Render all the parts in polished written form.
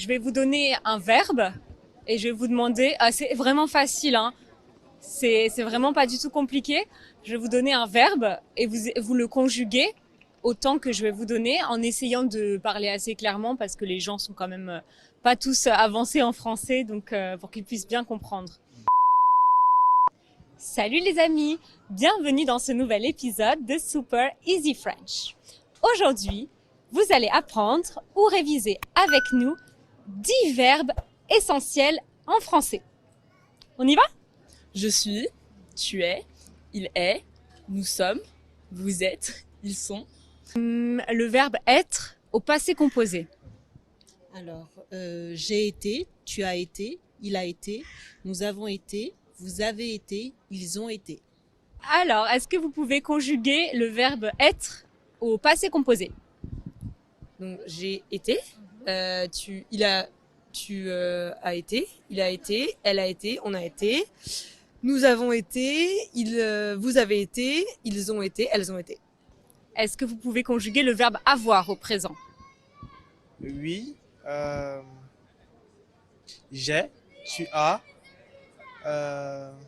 Je vais vous donner un verbe et je vais vous demander, c'est vraiment facile, hein. C'est vraiment pas du tout compliqué. Je vais vous donner un verbe et vous le conjuguez autant que je vais vous donner en essayant de parler assez clairement parce que les gens sont quand même pas tous avancés en français, donc pour qu'ils puissent bien comprendre. Salut les amis, bienvenue dans ce nouvel épisode de Super Easy French. Aujourd'hui, vous allez apprendre ou réviser avec nous 10 verbes essentiels en français. On y va? Je suis, tu es, il est, nous sommes, vous êtes, ils sont. Le verbe être au passé composé. Alors, j'ai été, tu as été, il a été, nous avons été, vous avez été, ils ont été. Alors, est-ce que vous pouvez conjuguer le verbe être au passé composé? Donc j'ai été, tu as été, il a été, elle a été, on a été, nous avons été, vous avez été, ils ont été, elles ont été. Est-ce que vous pouvez conjuguer le verbe avoir au présent? Oui, j'ai, tu as,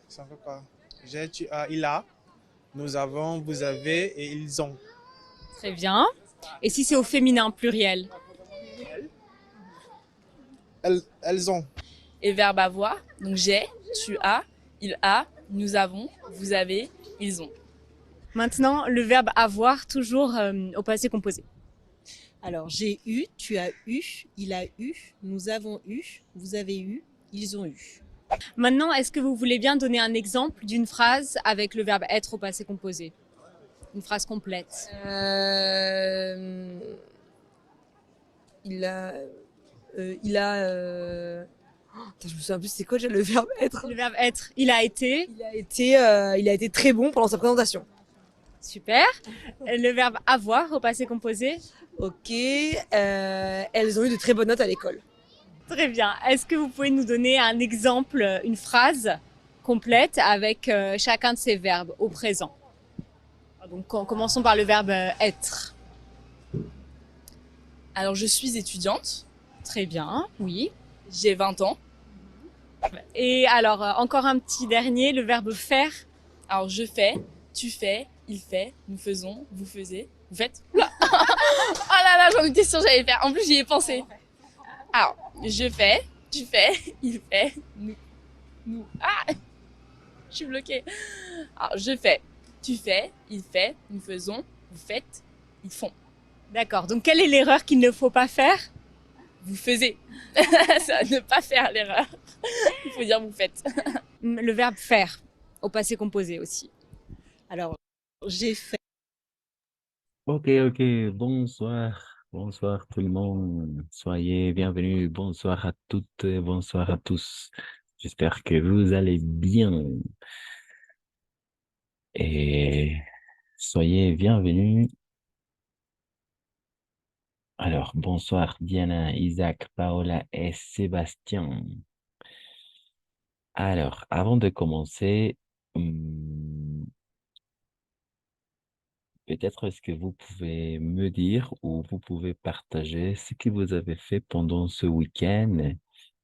c'est encore quoi? J'ai, tu as, il a, nous avons, vous avez et ils ont. Très bien. Et si c'est au féminin pluriel? Elles ont. Et verbe avoir, donc j'ai, tu as, il a, nous avons, vous avez, ils ont. Maintenant, le verbe avoir toujours au passé composé. Alors, j'ai eu, tu as eu, il a eu, nous avons eu, vous avez eu, ils ont eu. Maintenant, est-ce que vous voulez bien donner un exemple d'une phrase avec le verbe être au passé composé? Une phrase complète. Il a, Attends, je me souviens plus, c'est quoi déjà le verbe être? Le verbe être, il a été. Il a été très bon pendant sa présentation. Super. Le verbe avoir au passé composé. Ok, elles ont eu de très bonnes notes à l'école. Très bien. Est-ce que vous pouvez nous donner un exemple, une phrase complète avec chacun de ces verbes au présent? Donc, commençons par le verbe être. Alors, je suis étudiante, Très bien, oui. j'ai 20 ans. Et alors, encore un petit dernier, le verbe faire. Alors, je fais, tu fais, il fait, nous faisons, vous faisiez, vous faites. Oula. Oh là là, j'en étais sûre que j'allais le faire. En plus, j'y ai pensé. Alors, je fais, tu fais, il fait, nous. Ah, je suis bloquée. Alors, je fais, tu fais, il fait, nous faisons, vous faites, ils font. D'accord. Donc, quelle est l'erreur qu'il ne faut pas faire? Vous faisiez. Ça, ne pas faire l'erreur. Il faut dire vous faites. Le verbe faire au passé composé aussi. Alors, j'ai fait, Ok, ok, bonsoir tout le monde. Soyez bienvenus, bonsoir à toutes et bonsoir à tous. J'espère que vous allez bien et soyez bienvenus. Alors, bonsoir Diana, Isaac, Paola et Sébastien. Alors, avant de commencer, hum, peut-être est-ce que vous pouvez me dire ou vous pouvez partager ce que vous avez fait pendant ce week-end?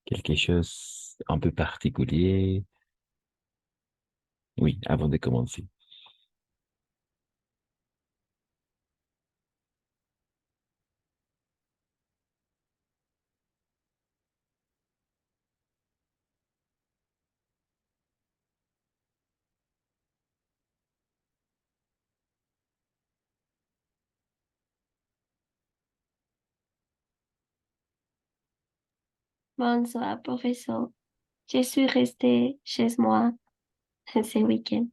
Quelque chose un peu particulier? Oui, avant de commencer. Bonsoir, professeur. Je suis restée chez moi ce week-end.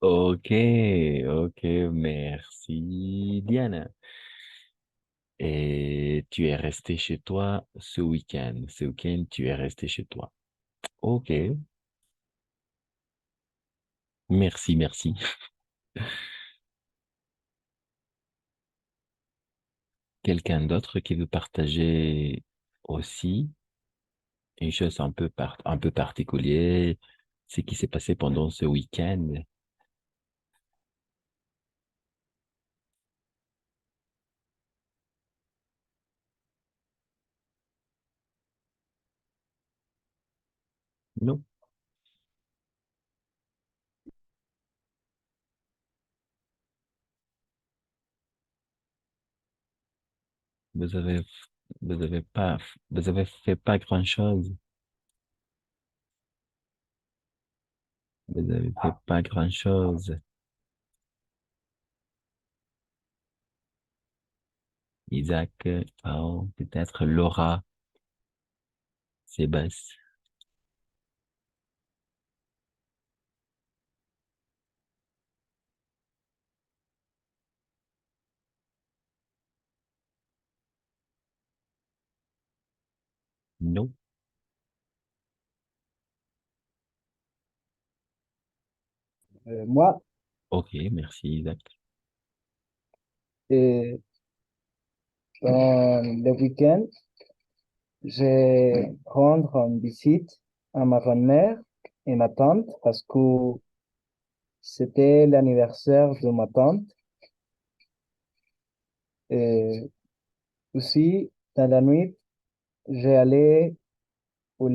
Ok, ok, merci Diana. Et tu es resté chez toi ce week-end. Ce week-end, tu es resté chez toi. Ok, merci, merci. Quelqu'un d'autre qui veut partager aussi une chose un peu particulière, ce qui s'est passé pendant ce week-end? Non. Vous avez, vous avez pas, vous avez fait pas grand-chose. Vous avez fait pas grand-chose. Isaac, oh, peut-être Laura, Sébastien. Non. Moi, Ok, merci Isaac. euh, dans le week-end, je rendre en visite à ma grand-mère et ma tante parce que c'était l'anniversaire de ma tante. Et aussi, dans la nuit, j'ai allé pour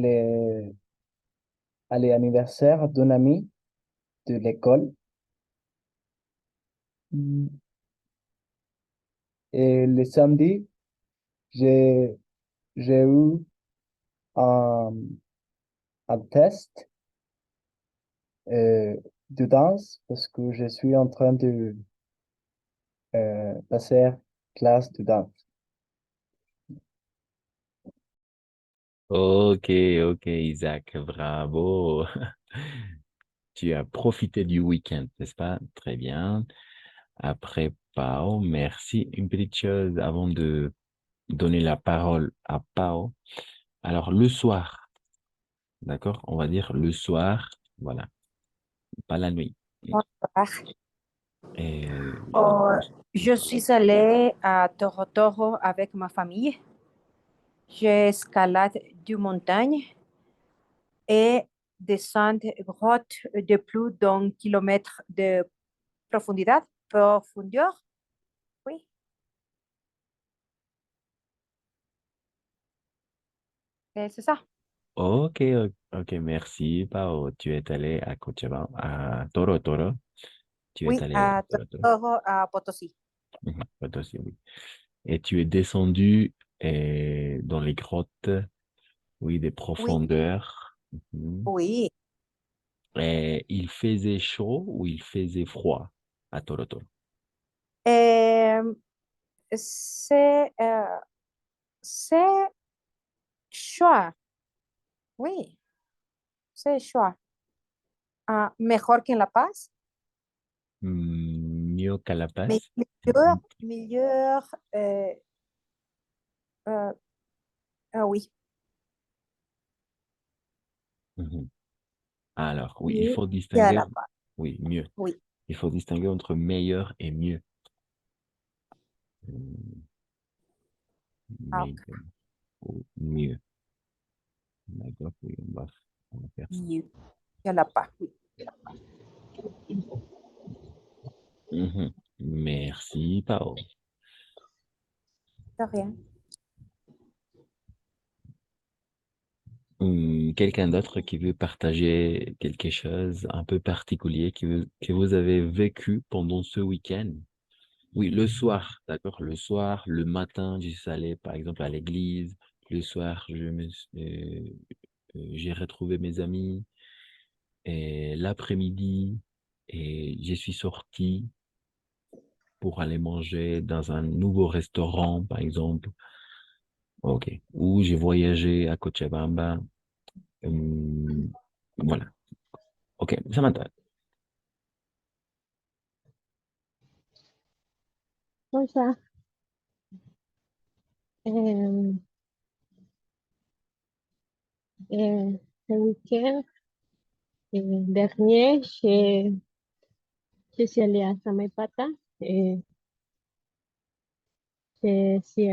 à l'anniversaire d'un ami de l'école. Mm. Et le samedi, j'ai, j'ai eu un, un test euh, de danse parce que je suis en train de passer classe de danse. Ok, ok, Isaac, bravo. Tu as profité du week-end, n'est-ce pas? Très bien. Après, Pao, merci. Une petite chose avant de donner la parole à Pao. Alors, le soir, d'accord? On va dire le soir, voilà, pas la nuit. Bonsoir. Et, Oh, je suis allée à Toro avec ma famille. J'ai escaladé du montagne et descendu grotte de plus d'un kilomètre de profondeur. Oui, c'est ça. ok, ok, merci, Pao. Tu es allé à Cochabamba, à Toro Toro. Tu es Oui, allé à à Toro Toro. Toro, à Potosí. Mhm, toi aussi, oui. Et tu es descendu dans les grottes, oui, des Oui, profondeurs. Mhm. oui. Et il faisait chaud ou il faisait froid à Toro Toro? Euh, c'est c'est chaud. Oui, c'est chaud. Ah, mejor que en La Paz. Mieux qu'à La Paz? Meilleur, euh, oui, Mhm. Alors, oui, il mieux faut qu'à distinguer, La Paz. oui, mieux. Oui, Il faut distinguer entre meilleur et mieux. Hmm, ah, Meilleur ok. ou mieux. D'accord, oui, on va faire ça. Mieux qu'à La Paz. Oui, Mhm. Merci, Pao. de rien. Quelqu'un d'autre qui veut partager quelque chose un peu particulier que vous avez vécu pendant ce week-end? Oui, le soir, d'accord? Le soir, le matin, je suis allé, par exemple, à l'église. Le soir, j'ai retrouvé mes amis. Et l'après-midi, et je suis sorti pour aller manger dans un nouveau restaurant, par exemple. OK. Ou j'ai voyagé à Cochabamba. Hum, voilà. OK, ça m'intéresse. Bonsoir. Euh, ce week-end dernier, je suis allée à Samaipata et je suis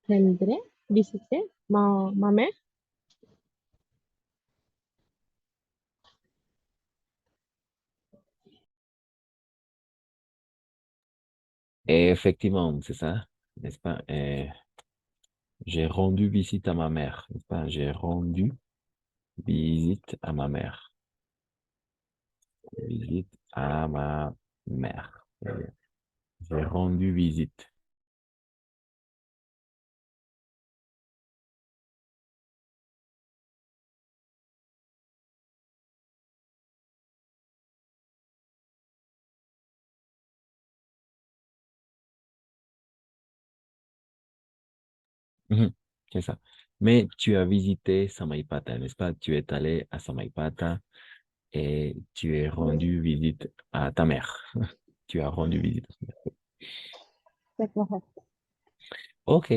rentrée visiter ma mère. Et effectivement, c'est ça, n'est-ce pas? J'ai rendu visite à ma mère, n'est-ce pas? J'ai rendu visite à ma mère. Visite à ma mère. Très bien. J'ai rendu visite. Mhm, c'est ça. Mais tu as visité Samaipata, n'est-ce pas? Tu es allé à Samaipata et tu es rendu visite à ta mère. Tu as rendu visite à ta mère. C'est correct. Ok,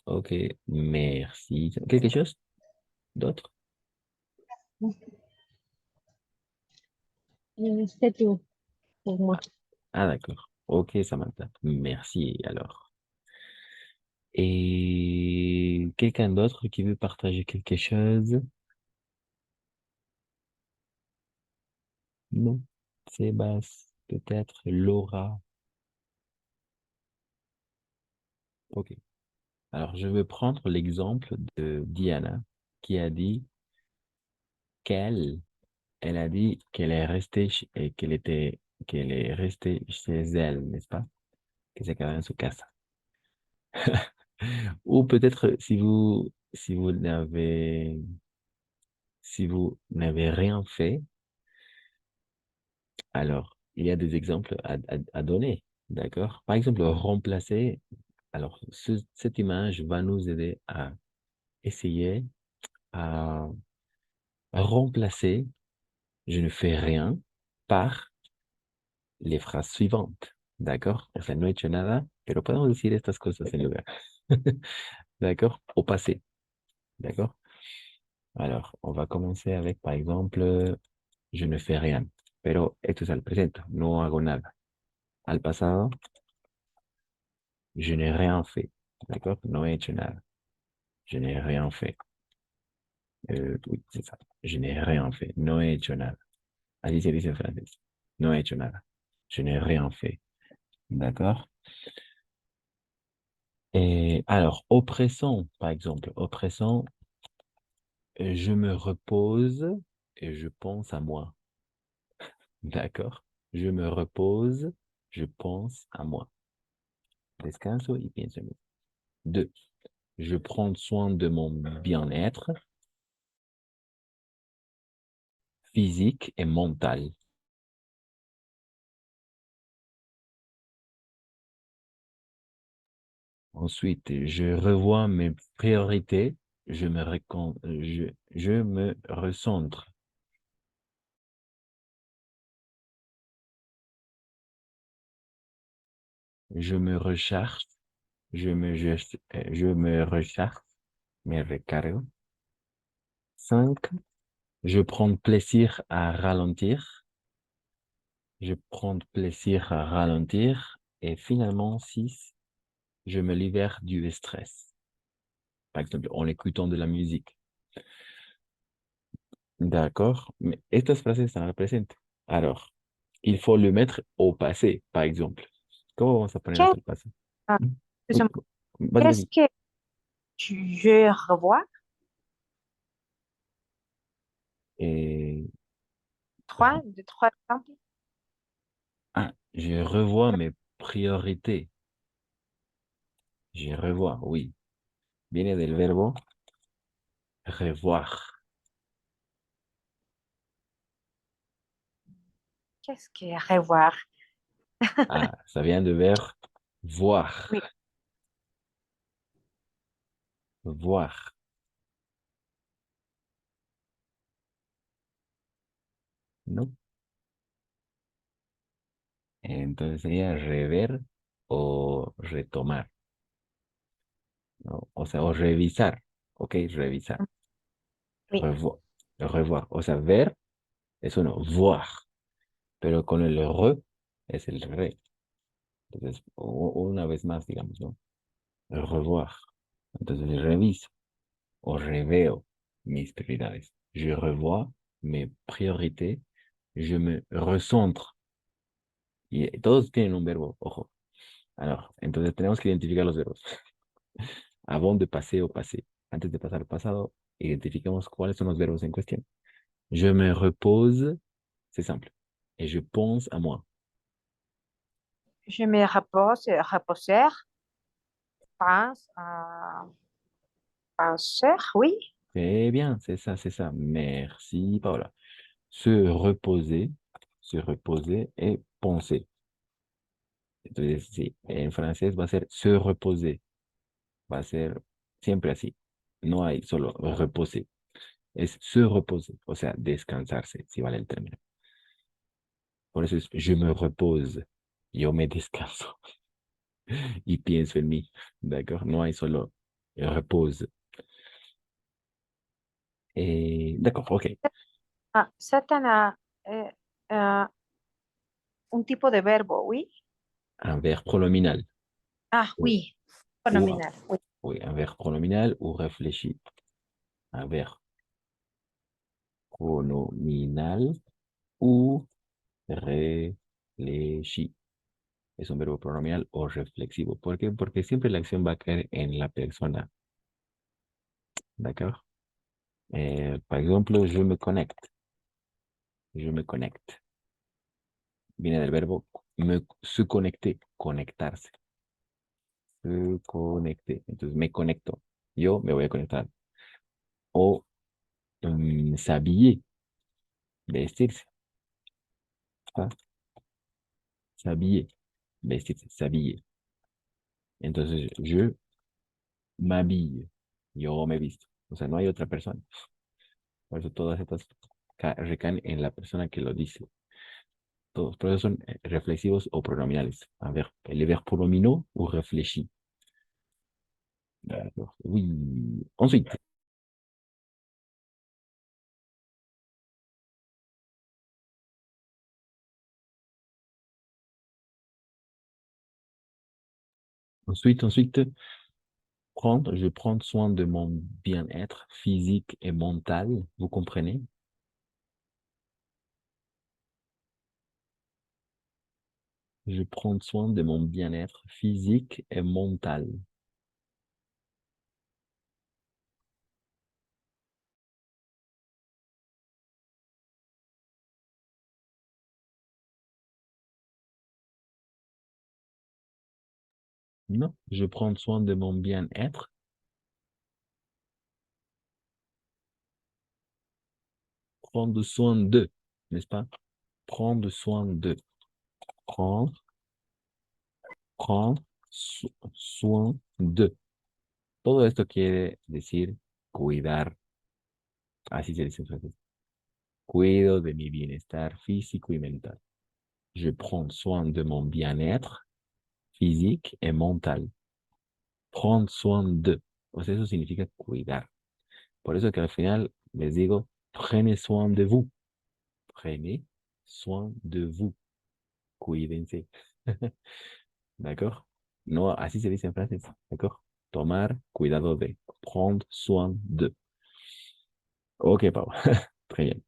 ok, merci. Quelque chose d'autre? C'est tout pour moi. Ah, d'accord. Ok, Samantha. Merci alors. Et quelqu'un d'autre qui veut partager quelque chose? Non. Sébastien, peut-être Laura. Ok. Alors, je vais prendre l'exemple de Diana qui a dit qu'elle, elle a dit qu'elle est restée et qu'elle est restée chez elle, n'est-ce pas? Que se quedó en su casa. Ou peut-être si vous n'avez rien fait, alors il y a des exemples à donner, d'accord? Par exemple, remplacer. Alors, cette image va nous aider à essayer à remplacer je ne fais rien par les phrases suivantes. ¿D'accord? O sea, no he hecho nada, pero podemos decir estas cosas en lugar. ¿D'accord? Au passé. ¿D'accord? Alors, on va commencer avec, par exemple, je ne fais rien. Pero esto es al presente, no hago nada. Al pasado, je n'ai rien fait. ¿D'accord? No he hecho nada. Je n'ai rien fait. Oui, c'est ça. Je n'ai rien fait. No he hecho nada. Así se dice en francés. No he hecho nada. Je n'ai rien fait. D'accord? Et alors, oppressant, par exemple, oppressant, je me repose et je pense à moi. D'accord? Je me repose, je pense à moi. Descanso y pienso en mí. 2. Je prends soin de mon bien-être physique et mental. Ensuite, je revois mes priorités, je me recentre. Je me recharge, je me recharge, me recargo. 5. Je prends plaisir à ralentir. Je prends plaisir à ralentir. Et finalement, 6. Je me libère du stress. Par exemple, en écoutant de la musique. D'accord? Mais estas frases están al presente. Alors, il faut le mettre au passé, par exemple. ¿Cómo vamos a poner Qu'est- esto al pasé? ah, Oui, excuse-moi. vas-y, Qu'est-ce vas-y. que je revois? Et, Trois exemples. je revois mes priorités. Je revois, oui. Viene del verbo revoir. Qu'est-ce que revoir? Ah, ça vient de verbe voir. Oui, Voir. ¿No? Entonces sería rever o retomar, ¿no? O sea, o revisar. Ok, revisar. oui. Revoir. Revoir. O sea, ver es uno, voir. Pero con el re es el re. Entonces, una vez más, digamos, ¿no? Revoir. Entonces, reviso o reveo mis prioridades. Je revois mes priorités. Je me recentre. Y todos tienen un verbo, ojo. Alors, entonces tenemos que identificar los verbos. avant de passer au passé. Antes de pasar al pasado, identifiquemos cuáles son los verbos en cuestión. Je me repose, c'est simple. Et je pense à moi. Je me repose, reposer, pense, penser, oui. Très bien, c'est ça, c'est ça. Merci, Paola. Se reposer et penser. Entonces, sí, en francés va a ser se reposer. Va a ser siempre así. No hay solo reposer. Es se reposer, o sea, descansarse, si vale el término. Por eso es je me repose. Yo me descanso y pienso en mí. ¿D'accord? No hay solo repose. D'accord, ok. Ah, c'est euh, euh, un type de verbe, oui. Un verbe pronominal. Ah, Ou, oui, ou pronominal, oui. oui, un verbe pronominal ou réfléchi. Un verbe pronominal ou réfléchi. Es un verbo pronominal o reflexivo. ¿Por qué? Porque siempre la acción va a caer en la persona. ¿D'accord? Par ejemplo, je me connecte. Je me connecte. Viene del verbo se conecter, conectarse. Se conecte. Entonces me conecto. Yo me voy a conectar. O s'habiller, vestirse. ¿Ah? S'habiller, vestirse, s'habiller. Entonces je m'habille. Yo me visto. O sea, no hay otra persona. Por eso todas estas recaen en la persona que lo dice. Todos, por eso son reflexivos o pronominales. A ver, les verbes pronominaux ou réfléchis. D'accord. Oui. Ensuite, ensuite, prendre, je prends soin de mon bien-être physique et mental. Vous comprenez? Je prends soin de mon bien-être physique et mental. Non, je prends soin de mon bien-être. Prendre soin de, n'est-ce pas? Prendre soin de. Prendre, prendre soin de. Todo esto quiere decir cuidar. Así se dice en francés. Cuido de mi bienestar físico y mental. Je prends soin de mon bien-être physique et mental. Prendre soin de. Pues eso significa cuidar. Por eso que al final les digo, prenez soin de vous. Prenez soin de vous. Cuídense. ¿D'accord? No, así se dice en francés. ¿D'accord? Tomar cuidado de. Prendre soin de. Ok, Pau. Très bien.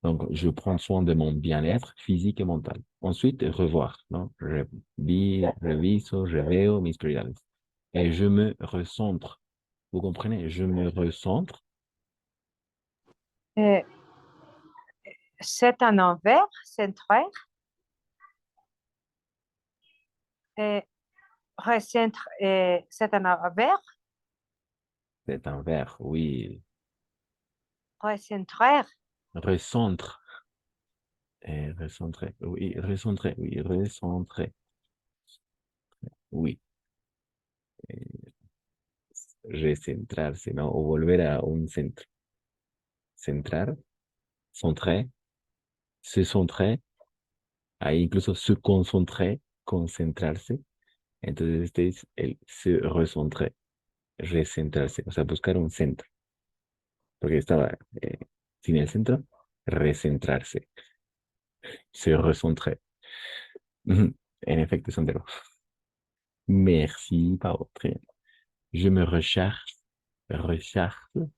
Donc, je prends soin de mon bien-être physique et mental. Ensuite, revoir, ¿no? Reviso, je veo mis prioridades. Et je me recentre. Vous comprenez? Je me recentre. Euh, c'est un envers, centrer. Recentre, c'est un envers, C'est un verbe, oui. recentrer. Recentre. Recentrer. Oui, recentrer. Oui, recentrer. Oui. Recentrarse, ¿no? O volver a un centro. Centrar, centrer, se centrer, ahí incluso se concentrer, concentrarse. Entonces este es el se recentrer, recentrarse, o sea, buscar un centro. Porque estaba sin el centro, recentrarse, se recentrer. En efecto, es un verbo. Merci, Pao. Très bien. Je me recharge, recharge,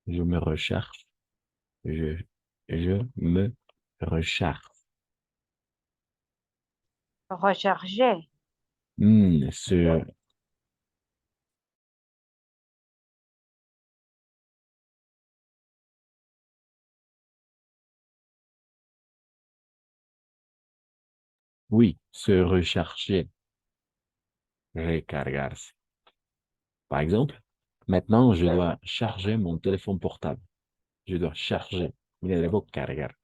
je me recharge, je, je me recharge. Recharger. Se... Oui, se recharger, recargarse. Par exemple, maintenant, je dois charger mon téléphone portable. Je dois charger. Me debo cargar.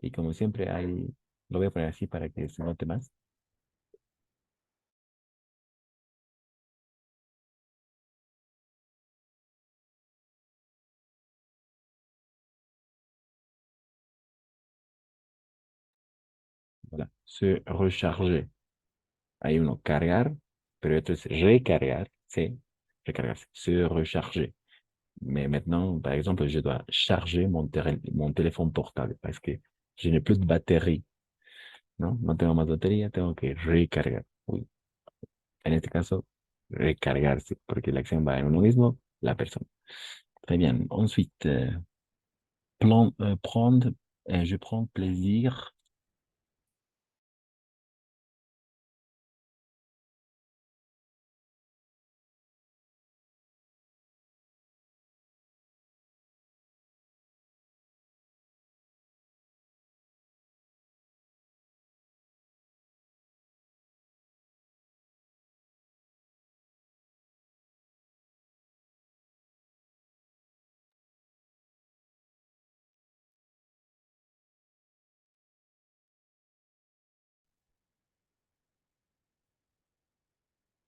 Y como siempre hay, lo voy a poner así para que se note más. Voilà, se recharger. Hay uno cargar, pero esto es recargar, c'est recargarse, se recharger. Mais maintenant, par exemple, je dois charger mon téléphone portable parce que je n'ai plus de batterie, ¿no? No tengo más batería, tengo que recargar. Oui. En este caso, recargarse, porque la acción va en uno mismo, la persona. Très bien. Ensuite, prendre, je prends plaisir.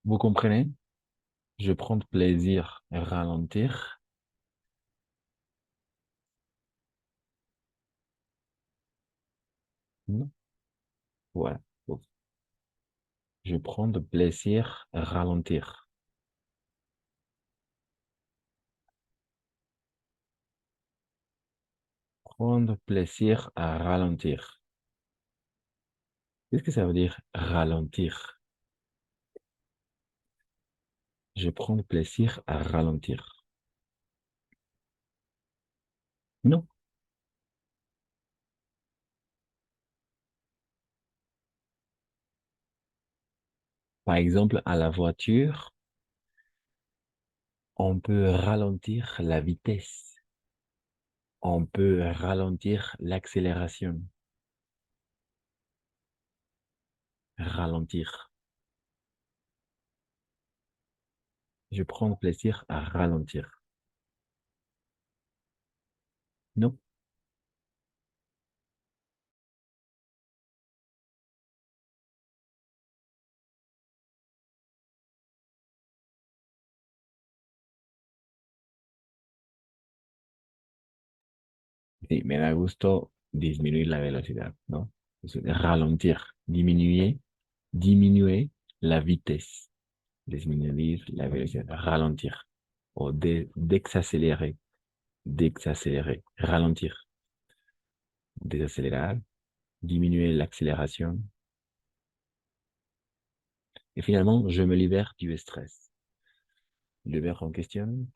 Vous comprenez? Je prends plaisir, ralentir. Non? Voilà. Donc, je prends plaisir, ralentir. Prendre plaisir à ralentir. Qu'est-ce que ça veut dire ralentir? Je prends plaisir à ralentir. Non. Par exemple, à la voiture, on peut ralentir la vitesse. On peut ralentir l'accélération. Ralentir. Je prends plaisir à ralentir. Non. Sí, me da gusto disminuir la velocidad, ¿no? Ralentir, diminuer la vitesse, disminuir la velocidad, ralentir, o d'exaccélérer, ralentir, désacélérer, diminuer l'accélération. Et finalement, je me libère du stress. Le verbe en question,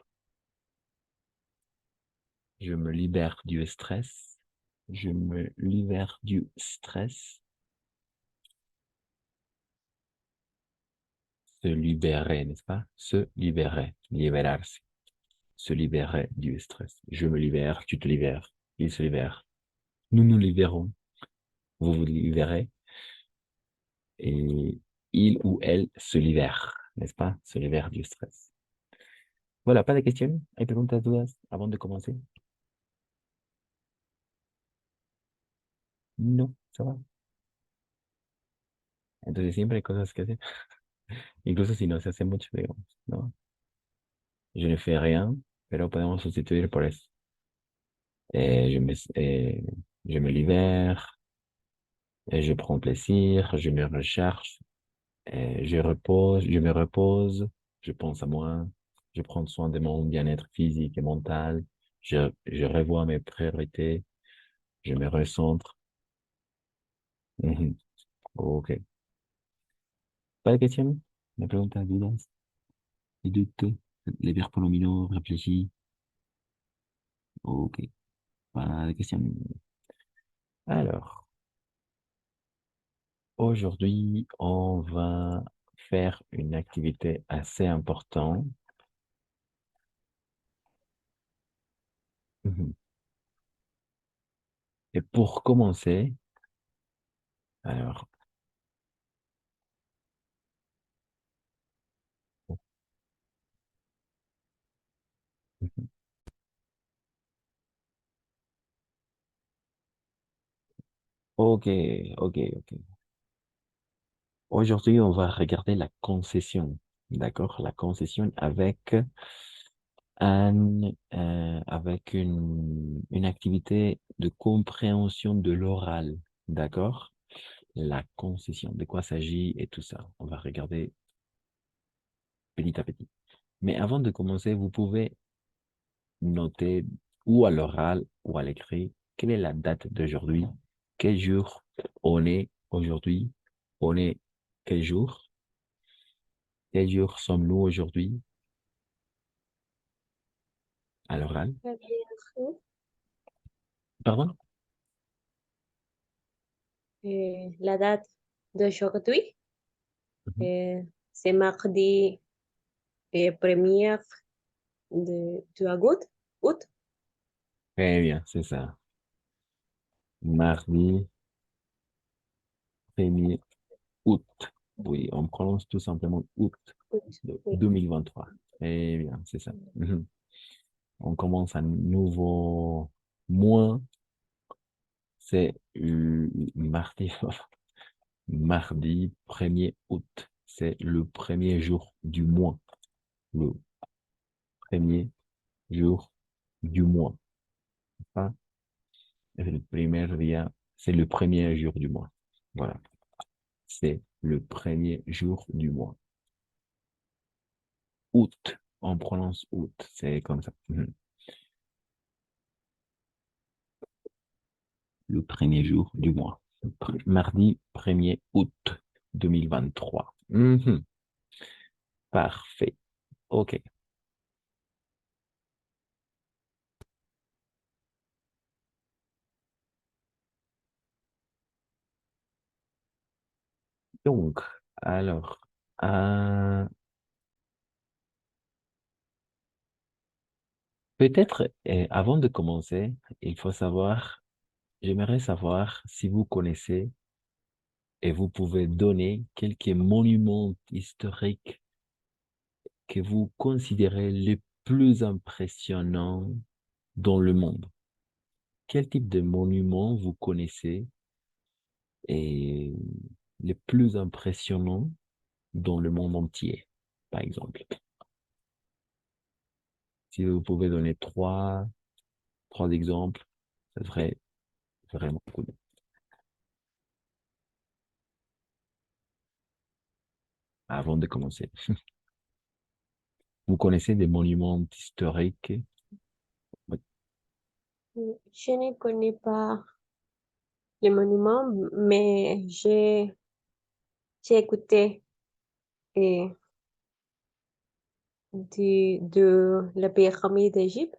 je me libère du stress, je me libère du stress, se libérer, n'est-ce pas? Se libérer, libérarse. Se libérer du stress. Je me libère, tu te libères, il se libère. Nous nous libérons, vous vous libérez, et il ou elle se libère, n'est-ce pas? Se libère du stress. Voilà, pas de questions. ¿Hay preguntas, dudas avant de commencer? No, ça va. Entonces siempre hay cosas que hacer, incluso si no se hace mucho, digamos, ¿no? Je ne fais rien, pero podemos sustituir por eso. Eh, je me, eh, je me libère, je prends plaisir, je me recharge, je me repose, je pense à moi, je prends soin de mon bien-être physique et mental, je revois mes priorités, je me recentre. Mhm. Ok. Pas de questions? Me preguntas, dudas, les doutes, les verbes pronominaux, réfléchis. Ok. Pas de questions. Alors, aujourd'hui, on va faire une activité assez importante. Mhm. Et pour commencer, alors, mhm. Ok, ok, ok. Aujourd'hui, on va regarder la concession. D'accord? La concession avec une activité de compréhension de l'oral. D'accord? La concession, de quoi s'agit et tout ça. On va regarder petit à petit. Mais avant de commencer, vous pouvez noter ou à l'oral ou à l'écrit quelle est la date d'aujourd'hui, quel jour on est aujourd'hui, on est quel jour sommes-nous aujourd'hui à l'oral. Pardon? La date d'aujourd'hui, Mhm. c'est mardi 1er de août. Août. Très bien, c'est ça. Mardi 1er août. Oui, on prononce tout simplement août Août, de oui. 2023. Très bien, c'est ça. Mhm. On commence un nouveau mois. C'est mardi, mardi 1er août. C'est le premier jour du mois. Le premier jour du mois. Hein? Et le premier dia, c'est le premier jour du mois. Voilà. C'est le premier jour du mois. Août. On prononce août. C'est comme ça. Mhm. Le premier jour du mois. Mardi 1er août 2023. Mhm. Parfait. OK. Donc, alors, euh, peut-être avant de commencer, il faut savoir, j'aimerais savoir si vous connaissez et vous pouvez donner quelques monuments historiques que vous considérez les plus impressionnants dans le monde. Quel type de monuments vous connaissez et les plus impressionnants dans le monde entier, par exemple? Si vous pouvez donner trois exemples, ça serait vraiment cool. Avant de commencer. Vous connaissez des monuments historiques? Oui. Je ne connais pas les monuments, mais j'ai écouté eh, de la pyramide d'Égypte.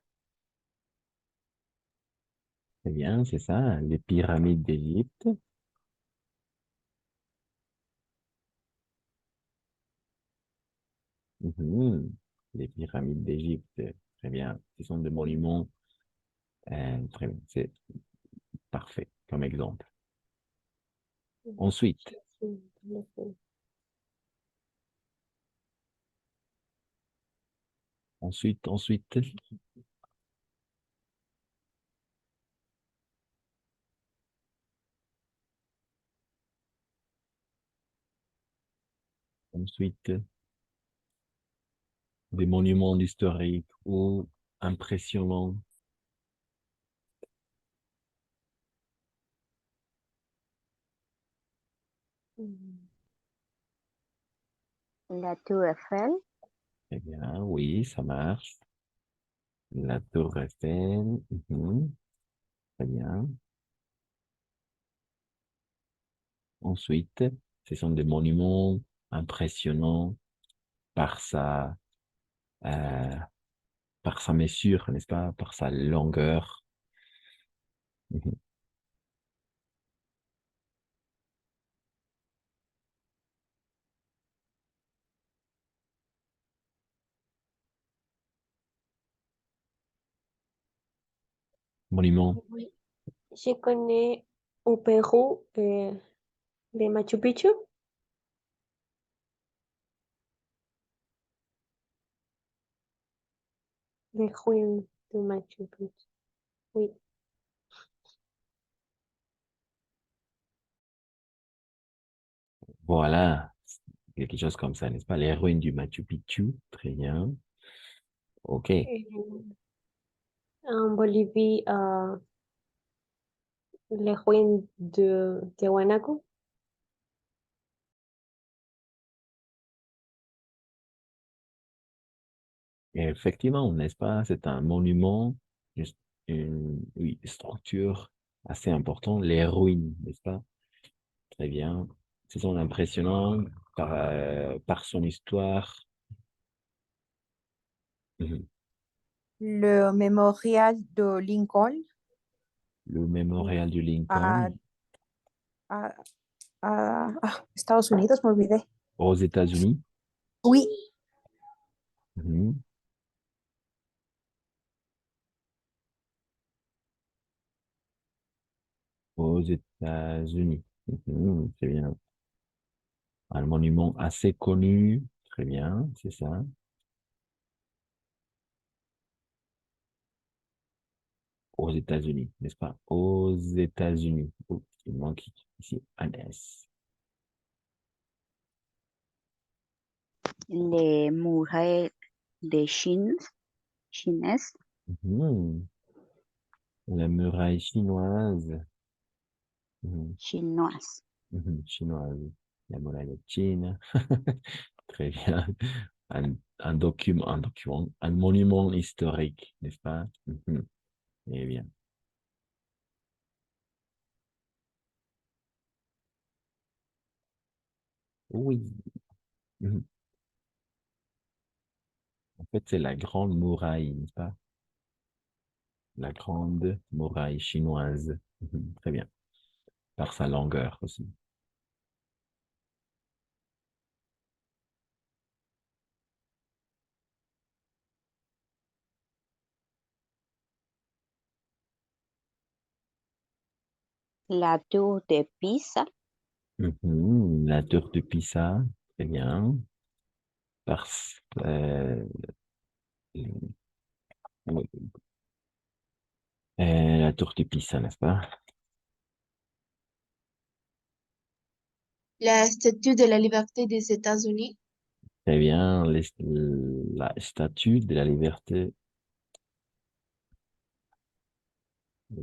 Très bien, c'est ça, les pyramides d'Égypte. Mhm. Les pyramides d'Égypte, très bien. Ce sont des monuments, très bien, c'est parfait comme exemple. Ensuite, ensuite, ensuite, ensuite, des monuments historiques ou impressionnants. La Tour Eiffel. Très bien, oui, ça marche. La Tour Eiffel, mhm, très bien. Ensuite, ce sont des monuments impressionnants par euh, par sa mesure, n'est-ce pas? Par sa longueur. Mhm. monument. Oui. Je connais au Pérou de Machu Picchu. Les ruines de Machu Picchu. Oui. Voilà, quelque chose comme ça, n'est-ce pas? Les ruines du Machu Picchu. Très bien. OK. Et en Bolivie, les ruines de Tiahuanaco. Et effectivement, n'est-ce pas? C'est un monument, juste oui, structure assez importante, les ruines, n'est-ce pas? Très bien. Ce sont impressionnants par son histoire. Mhm. Le mémorial de Lincoln Le mémorial du à, Lincoln a- Estados Unidos, me olvidé. aux États-Unis. Oui, Mhm. Aux États-Unis. Mhm, très bien. Un monument assez connu. Très bien, c'est ça. Aux États-Unis, n'est-ce pas? Aux États-Unis. Oh, il manque ici un S. Les murailles de Chine, Mhm. La muraille chinoise. Mhm. chinoise. Chinoise. La muraille de Chine. Très bien. Un monument historique, n'est-ce pas? Eh bien. Oui. Mhm. En fait, c'est la grande muraille, n'est-ce pas? La grande muraille chinoise. Très bien. Par sa longueur aussi. La tour de Pisa, La tour de Pisa. Très bien. Par, la tour de Pisa, n'est-ce pas? La Statue de la Liberté des États-Unis. Très bien. La statue de la liberté.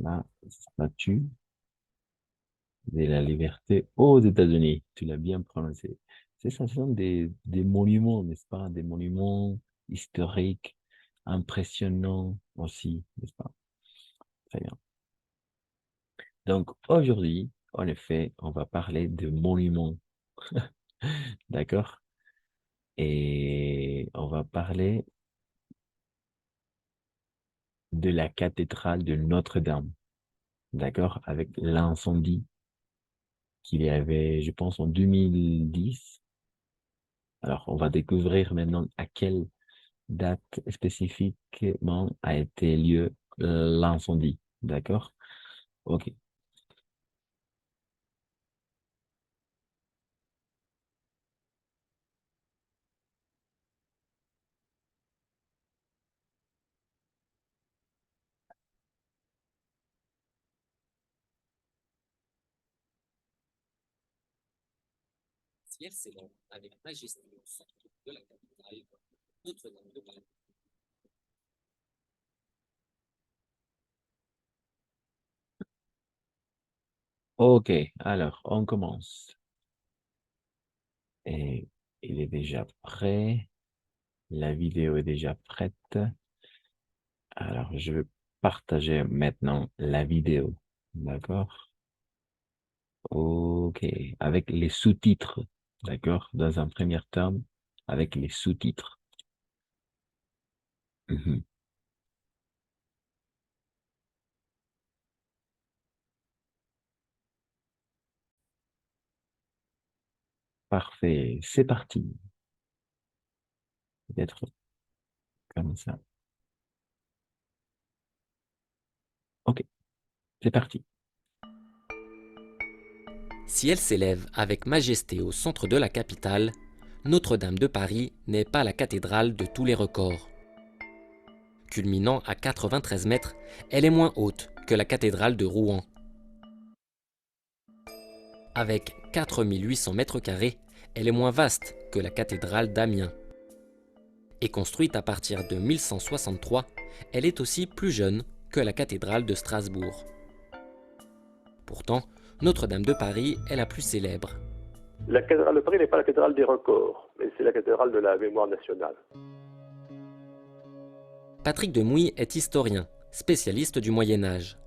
La statue de la liberté aux États-Unis. Tu l'as bien prononcé. C'est ça, ce sont des monuments, n'est-ce pas? Des monuments historiques, impressionnants aussi, n'est-ce pas? Très bien. Donc, aujourd'hui, en effet, on va parler de monuments. D'accord? Et on va parler de la cathédrale de Notre-Dame. D'accord? Avec l'incendie qu'il y avait, je pense, en 2010. Alors, on va découvrir maintenant à quelle date spécifiquement a été lieu l'incendie. D'accord? Ok. Ok, alors on commence. Et il est déjà prêt. La vidéo est déjà prête. Alors, je vais partager maintenant la vidéo. D'accord? Ok, avec les sous-titres. D'accord? Dans un premier terme, avec les sous-titres. Mhm. Parfait, c'est parti. Peut-être comme ça. Ok, c'est parti. Si elle s'élève avec majesté au centre de la capitale, Notre-Dame de Paris n'est pas la cathédrale de tous les records. Culminant à 93 mètres, elle est moins haute que la cathédrale de Rouen. Avec 4800 mètres carrés, elle est moins vaste que la cathédrale d'Amiens. Et construite à partir de 1163, elle est aussi plus jeune que la cathédrale de Strasbourg. Pourtant, Notre-Dame de Paris est la plus célèbre. La cathédrale de Paris n'est pas la cathédrale des records, mais c'est la cathédrale de la mémoire nationale. Patrick Demouy est historien, spécialiste du Moyen-Âge.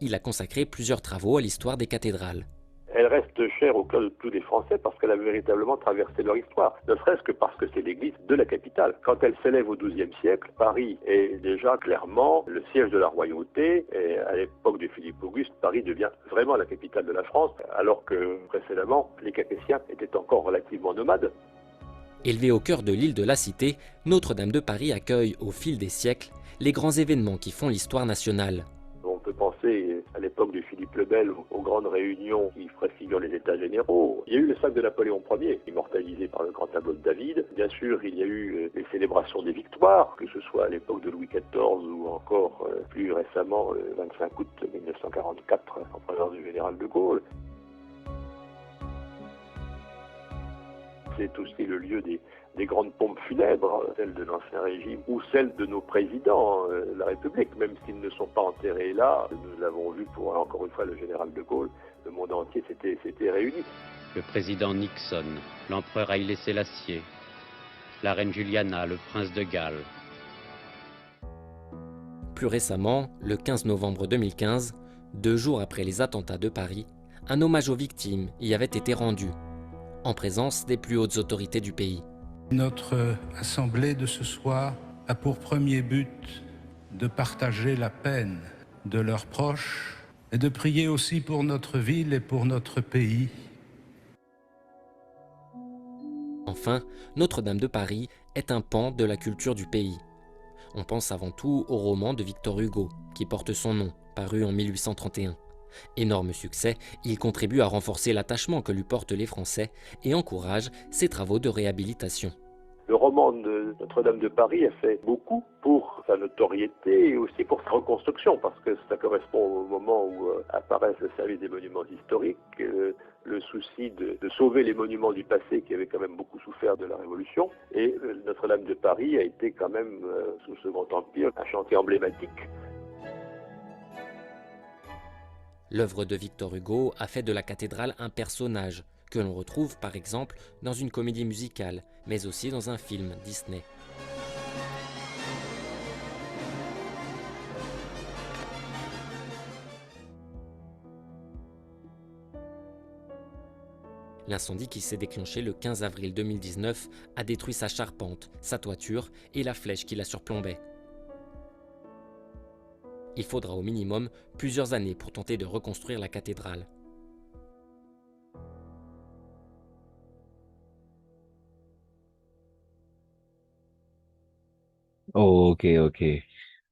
Il a consacré plusieurs travaux à l'histoire des cathédrales. Elle reste chère au cœur de tous les Français parce qu'elle a véritablement traversé leur histoire, ne serait-ce que parce que c'est l'église de la capitale. Quand elle s'élève au XIIe siècle, Paris est déjà clairement le siège de la royauté, et à l'époque de Philippe Auguste, Paris devient vraiment la capitale de la France, alors que précédemment, les Capétiens étaient encore relativement nomades. Élevée au cœur de l'île de la Cité, Notre-Dame de Paris accueille au fil des siècles les grands événements qui font l'histoire nationale. On peut penser à l'époque de Philippe le Bel aux grandes réunions qui préfigurent les États généraux. Il y a eu le sac de Napoléon Ier, immortalisé par le grand tableau de David. Bien sûr, il y a eu les célébrations des victoires, que ce soit à l'époque de Louis XIV ou encore plus récemment, le 25 août 1944, en présence du général de Gaulle. C'est aussi le lieu des grandes pompes funèbres, celles de l'Ancien Régime ou celles de nos présidents de la République, même s'ils ne sont pas enterrés là. Nous l'avons vu pour, encore une fois, le général de Gaulle. Le monde entier s'était réuni. Le président Nixon, l'empereur Haïlé Sélassié, la reine Juliana, le prince de Galles. Plus récemment, le 15 novembre 2015, 2 jours après les attentats de Paris, un hommage aux victimes y avait été rendu, en présence des plus hautes autorités du pays. Notre assemblée de ce soir a pour premier but de partager la peine de leurs proches et de prier aussi pour notre ville et pour notre pays. Enfin, Notre-Dame de Paris est un pan de la culture du pays. On pense avant tout au roman de Victor Hugo, qui porte son nom, paru en 1831. Énorme succès, il contribue à renforcer l'attachement que lui portent les Français et encourage ses travaux de réhabilitation. Le roman de Notre-Dame de Paris a fait beaucoup pour sa notoriété et aussi pour sa reconstruction, parce que ça correspond au moment où apparaissent le service des monuments historiques, le souci de sauver les monuments du passé qui avaient quand même beaucoup souffert de la Révolution. Et Notre-Dame de Paris a été quand même, sous le Second Empire, un chantier emblématique. L'œuvre de Victor Hugo a fait de la cathédrale un personnage, que l'on retrouve par exemple dans une comédie musicale, mais aussi dans un film Disney. L'incendie qui s'est déclenché le 15 avril 2019 a détruit sa charpente, sa toiture et la flèche qui la surplombait. Il faudra au minimum plusieurs années pour tenter de reconstruire la cathédrale. Oh, ok.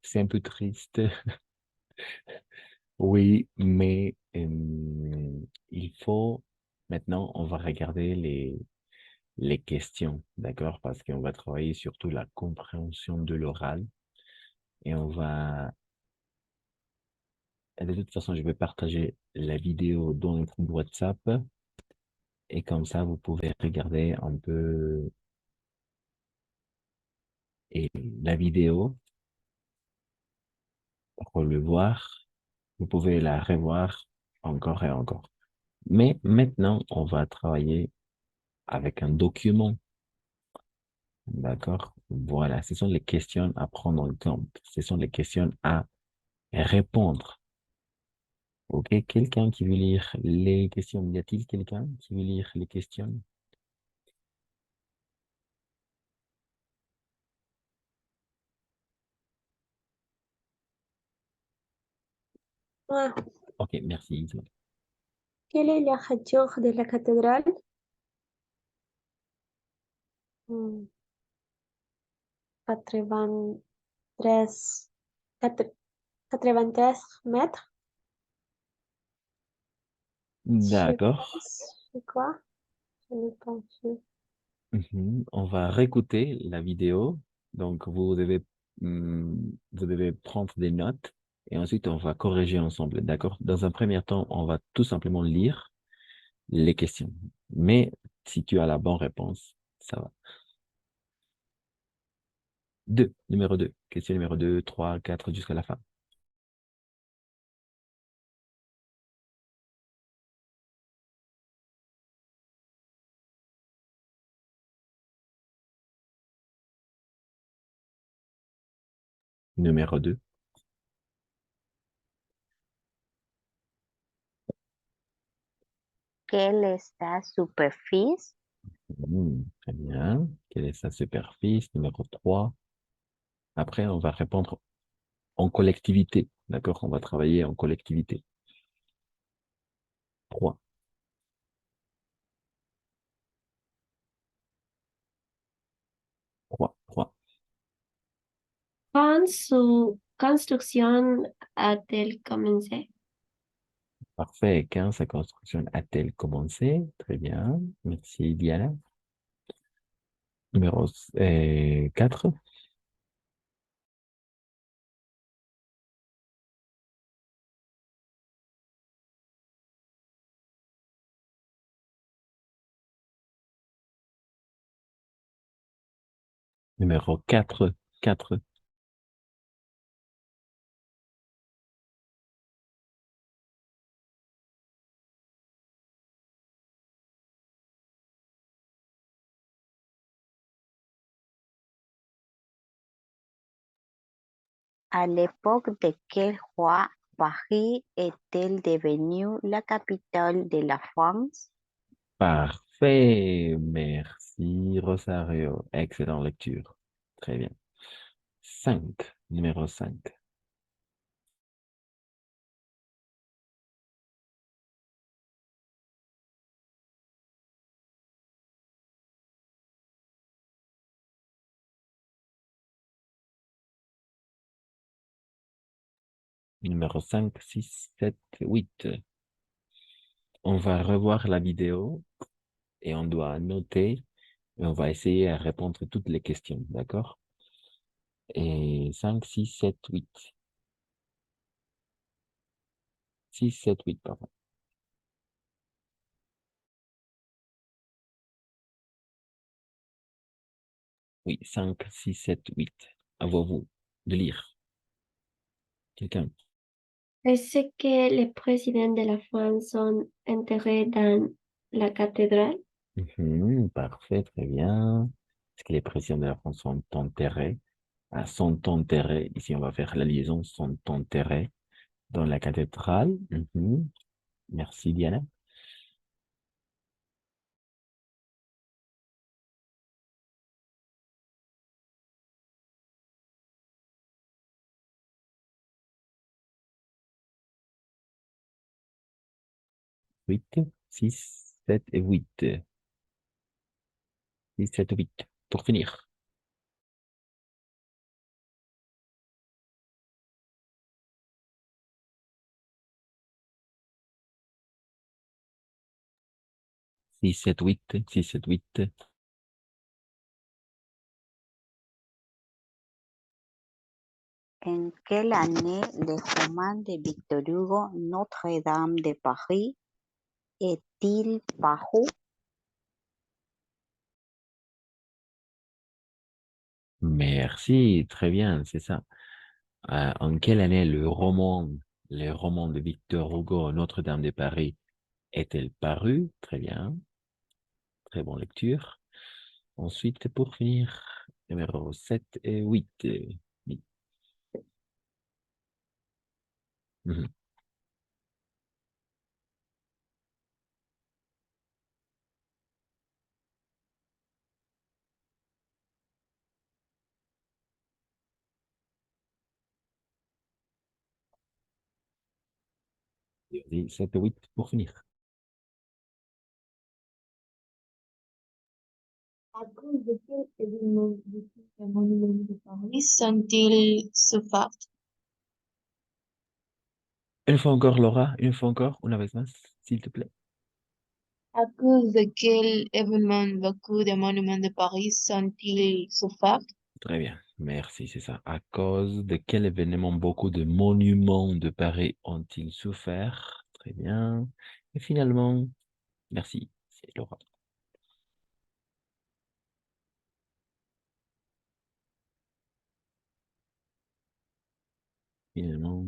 C'est un peu triste. Oui, mais il faut, maintenant, on va regarder les questions, d'accord? Parce qu'on va travailler surtout la compréhension de l'oral et de toute façon, je vais partager la vidéo dans le groupe WhatsApp et comme ça, vous pouvez regarder un peu et la vidéo pour le voir. Vous pouvez la revoir encore et encore. Mais maintenant, on va travailler avec un document. D'accord? Voilà, ce sont les questions à prendre en compte. Ce sont les questions à répondre. OK? Quelqu'un qui veut lire les questions? Y a-t-il quelqu'un qui veut lire les questions? Ah, OK, merci, Isma. quelle est la hauteur de la cathédrale? 83, 93 mètres. D'accord. C'est quoi? Je n'ai pas su. On va réécouter la vidéo. Donc, vous devez prendre des notes et ensuite on va corriger ensemble. D'accord? Dans un premier temps, on va tout simplement lire les questions. Mais si tu as la bonne réponse, ça va. Numéro 2. Question numéro 2, 3, 4 jusqu'à la fin. Numéro 2. ¿Qué es la superficie? Très bien. Quelle est sa superficie? Numéro 3. Après, on va répondre en collectivité. D'accord? On va travailler en collectivité. 3. 3. Quand su construcción a-t-elle commencé? Parfait. Quand sa construction a-t-elle commencé? Très bien. Merci, Diana. Numéro 4. Numéro 4. 4. À l'époque de quel roi Paris est-elle devenue la capitale de la France? Parfait. Merci, Rosario. Excellente lecture. Très bien. 5. Numéro 5. Numéro 5, 6, 7, 8. On va revoir la vidéo et on doit noter et on va essayer à répondre toutes les questions, d'accord? Et 5, 6, 7, 8. 6, 7, 8, pardon. Oui, 5, 6, 7, 8. À vous de lire. Quelqu'un? Est-ce que les présidents de la France sont enterrés dans la cathédrale? Parfait, très bien. Est-ce que les présidents de la France sont enterrés? Ah, sont enterrés. Ici, on va faire la liaison. Sont enterrés dans la cathédrale. Merci, Diana. 8, 6, 7 et 8. 6, 7, 8. Pour finir. Six, 7, 8. 6, 7, 8. En quelle année le roman de Victor Hugo Notre-Dame de Paris est-il paru? Merci, très bien, c'est ça. En quelle année le roman de Victor Hugo, Notre-Dame de Paris, est-elle paru? Très bien, très bonne lecture. Ensuite, pour finir, numéro 7 et 8. Oui. Mhm. Et on dit 7 et 8 pour finir. À cause de quel événement de monument de Paris sont-ils sauvegardes? Une fois encore, Laura, une fois encore, una vez más, s'il te plaît. À cause de quel événement beaucoup de monuments de Paris sont-ils souffert? Très bien, merci, c'est ça. À cause de quel événement beaucoup de monuments de Paris ont-ils souffert? Très bien. Et finalement, merci, c'est Laura. Finalement,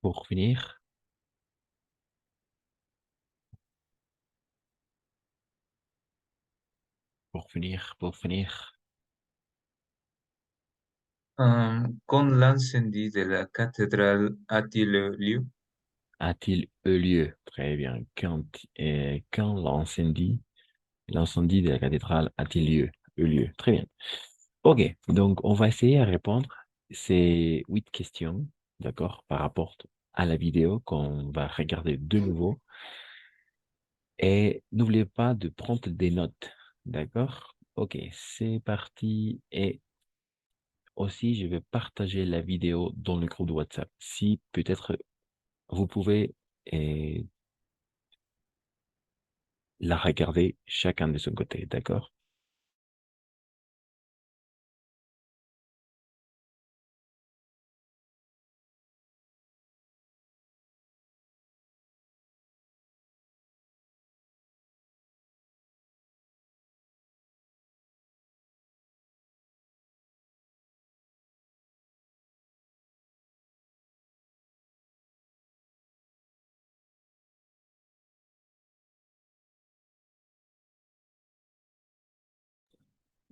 pour finir, pour finir, Quand l'incendie de la cathédrale a-t-il eu lieu? a-t-il eu lieu? Très bien. Quand l'incendie de la cathédrale eu lieu? Très bien. Ok, donc on va essayer à répondre ces 8 questions, d'accord, par rapport à la vidéo qu'on va regarder de nouveau. Et n'oubliez pas de prendre des notes, d'accord? Ok, c'est parti. Et aussi, je vais partager la vidéo dans le groupe de WhatsApp. Si peut-être vous pouvez la regarder chacun de son côté, d'accord?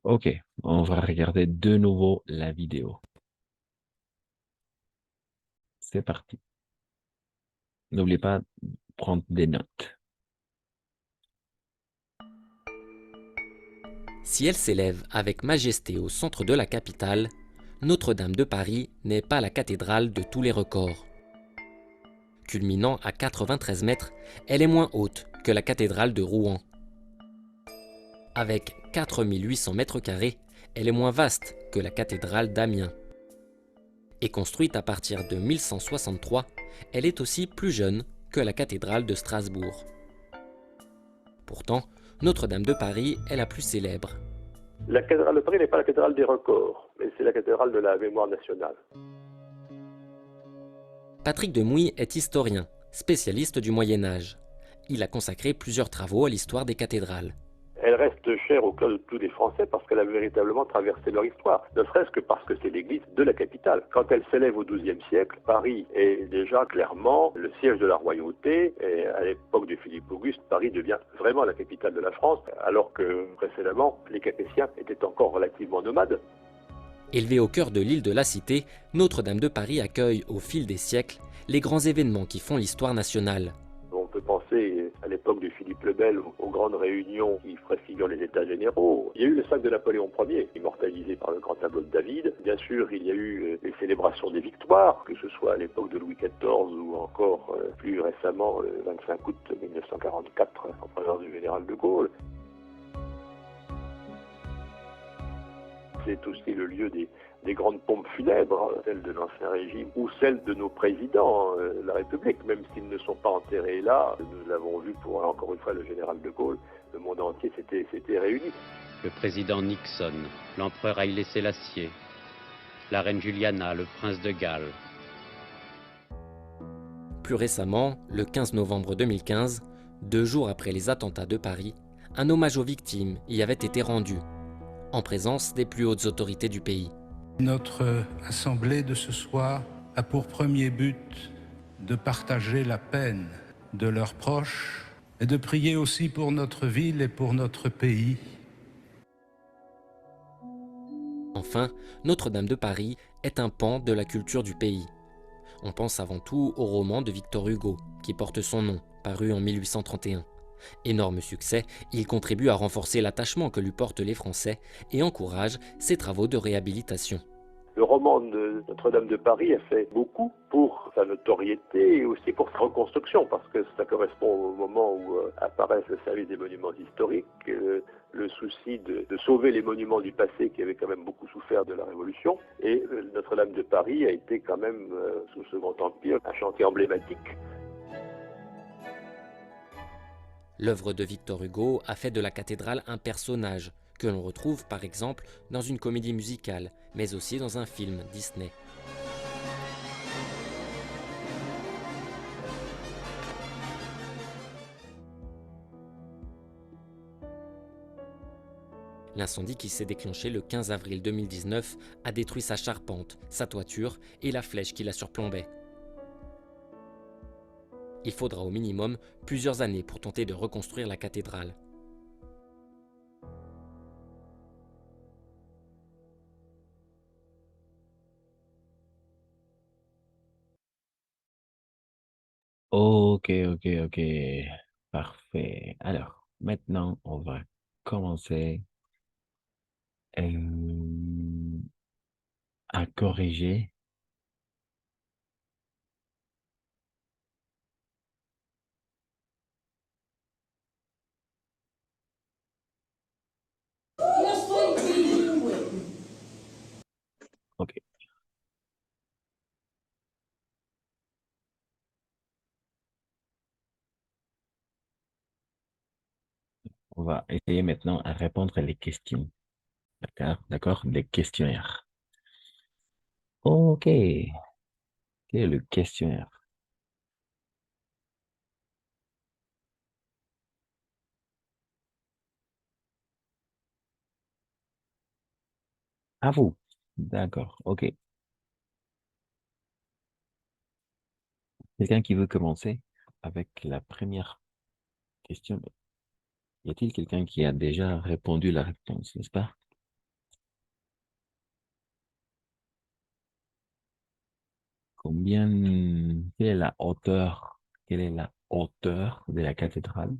Ok, on va regarder de nouveau la vidéo. C'est parti. N'oubliez pas de prendre des notes. Si elle s'élève avec majesté au centre de la capitale, Notre-Dame de Paris n'est pas la cathédrale de tous les records. Culminant à 93 mètres, elle est moins haute que la cathédrale de Rouen. Avec 4800 mètres carrés, elle est moins vaste que la cathédrale d'Amiens. Et construite à partir de 1163, elle est aussi plus jeune que la cathédrale de Strasbourg. Pourtant, Notre-Dame de Paris est la plus célèbre. La cathédrale de Paris n'est pas la cathédrale des records, mais c'est la cathédrale de la mémoire nationale. Patrick Demouy est historien, spécialiste du Moyen-Âge. Il a consacré plusieurs travaux à l'histoire des cathédrales. Elle reste chère au cœur de tous les Français parce qu'elle a véritablement traversé leur histoire, ne serait-ce que parce que c'est l'église de la capitale. Quand elle s'élève au XIIe siècle, Paris est déjà clairement le siège de la royauté, et à l'époque de Philippe Auguste, Paris devient vraiment la capitale de la France, alors que précédemment, les Capétiens étaient encore relativement nomades. Élevée au cœur de l'île de la Cité, Notre-Dame de Paris accueille au fil des siècles les grands événements qui font l'histoire nationale. On peut penser à l'époque de Philippe le Bel aux grandes réunions qui préfigurent les États généraux. Il y a eu le sac de Napoléon Ier, immortalisé par le grand tableau de David. Bien sûr, il y a eu les célébrations des victoires, que ce soit à l'époque de Louis XIV ou encore plus récemment, le 25 août 1944, en présence du général de Gaulle. C'est aussi le lieu des grandes pompes funèbres, celles de l'Ancien Régime ou celles de nos présidents de la République, même s'ils ne sont pas enterrés là. Nous l'avons vu pour, encore une fois, le général de Gaulle. Le monde entier s'était réuni. Le président Nixon, l'empereur Haïlé Sélassié, la reine Juliana, le prince de Galles. Plus récemment, le 15 novembre 2015, 2 jours après les attentats de Paris, un hommage aux victimes y avait été rendu, en présence des plus hautes autorités du pays. Notre assemblée de ce soir a pour premier but de partager la peine de leurs proches et de prier aussi pour notre ville et pour notre pays. Enfin, Notre-Dame de Paris est un pan de la culture du pays. On pense avant tout au roman de Victor Hugo, qui porte son nom, paru en 1831. Énorme succès, il contribue à renforcer l'attachement que lui portent les Français et encourage ses travaux de réhabilitation. Le roman de Notre-Dame de Paris a fait beaucoup pour sa notoriété et aussi pour sa reconstruction, parce que ça correspond au moment où apparaissent le service des monuments historiques, le souci de sauver les monuments du passé qui avaient quand même beaucoup souffert de la Révolution. Et Notre-Dame de Paris a été quand même, sous le Second Empire, un chantier emblématique. L'œuvre de Victor Hugo a fait de la cathédrale un personnage, que l'on retrouve par exemple dans une comédie musicale, mais aussi dans un film Disney. L'incendie qui s'est déclenché le 15 avril 2019 a détruit sa charpente, sa toiture et la flèche qui la surplombait. Il faudra au minimum plusieurs années pour tenter de reconstruire la cathédrale. Ok, ok, ok. Parfait. Alors, maintenant, on va commencer à corriger. Ok. On va essayer maintenant à répondre à les questions. D'accord? D'accord? Les questionnaires. Ok. Quel est le questionnaire? À vous. D'accord. Ok. Quelqu'un qui veut commencer avec la première question? Y a-t-il quelqu'un qui a déjà répondu la réponse, n'est-ce pas? Combien, quelle est la hauteur, quelle est la hauteur de la cathédrale?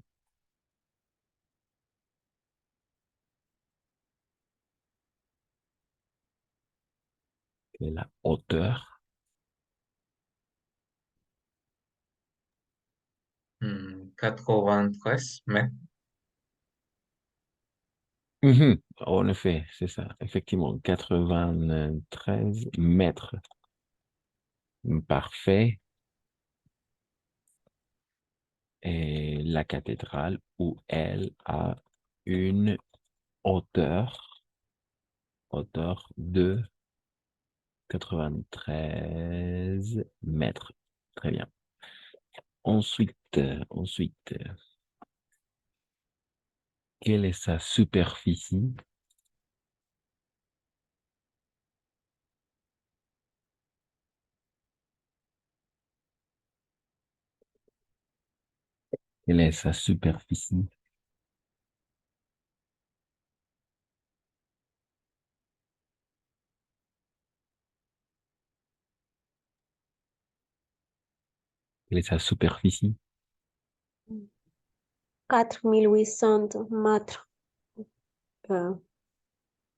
Quelle est la hauteur? 93 mètres. En effet, c'est ça. Effectivement, 93 mètres. Parfait. Et la cathédrale où elle a une hauteur de 93 mètres. Très bien. Ensuite, quelle est sa superficie? Quelle est sa superficie? Quelle est sa superficie? 4800 mètres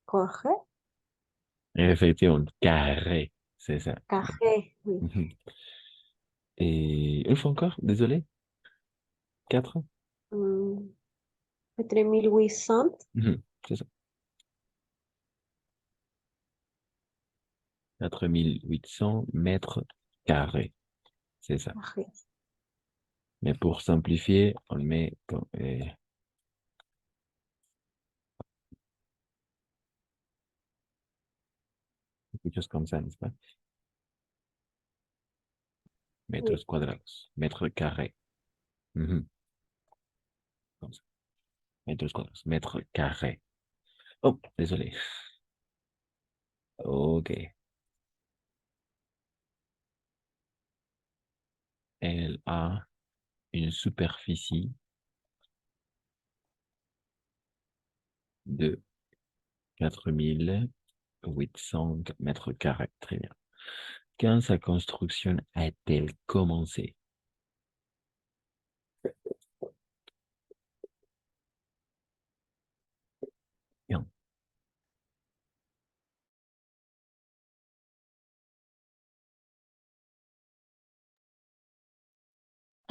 carrés. Effectivement, carré, c'est ça. Carré, oui. Et une fois encore, désolé, 4? Entre 1800. C'est ça. 4800 mètres carrés, c'est ça. Carrés. Mais pour simplifier, on le met quelque chose comme ça, n'est-ce pas? Mètres Oui. quadrados, mètres carrés. Comme ça. Mètres quadrados, mètres carrés. Oh, désolé. Ok. Elle a une superficie de 4800 mètres carrés. Très bien. Quand sa construction a-t-elle commencé?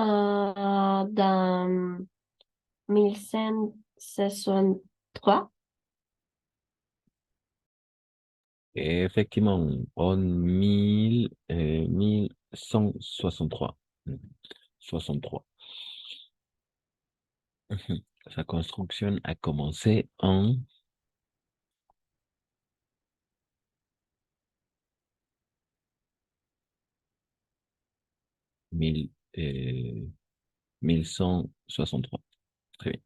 dans 1563. Et effectivement, en 1163. 63. Sa construction a commencé en 1000, 1163. Très bien.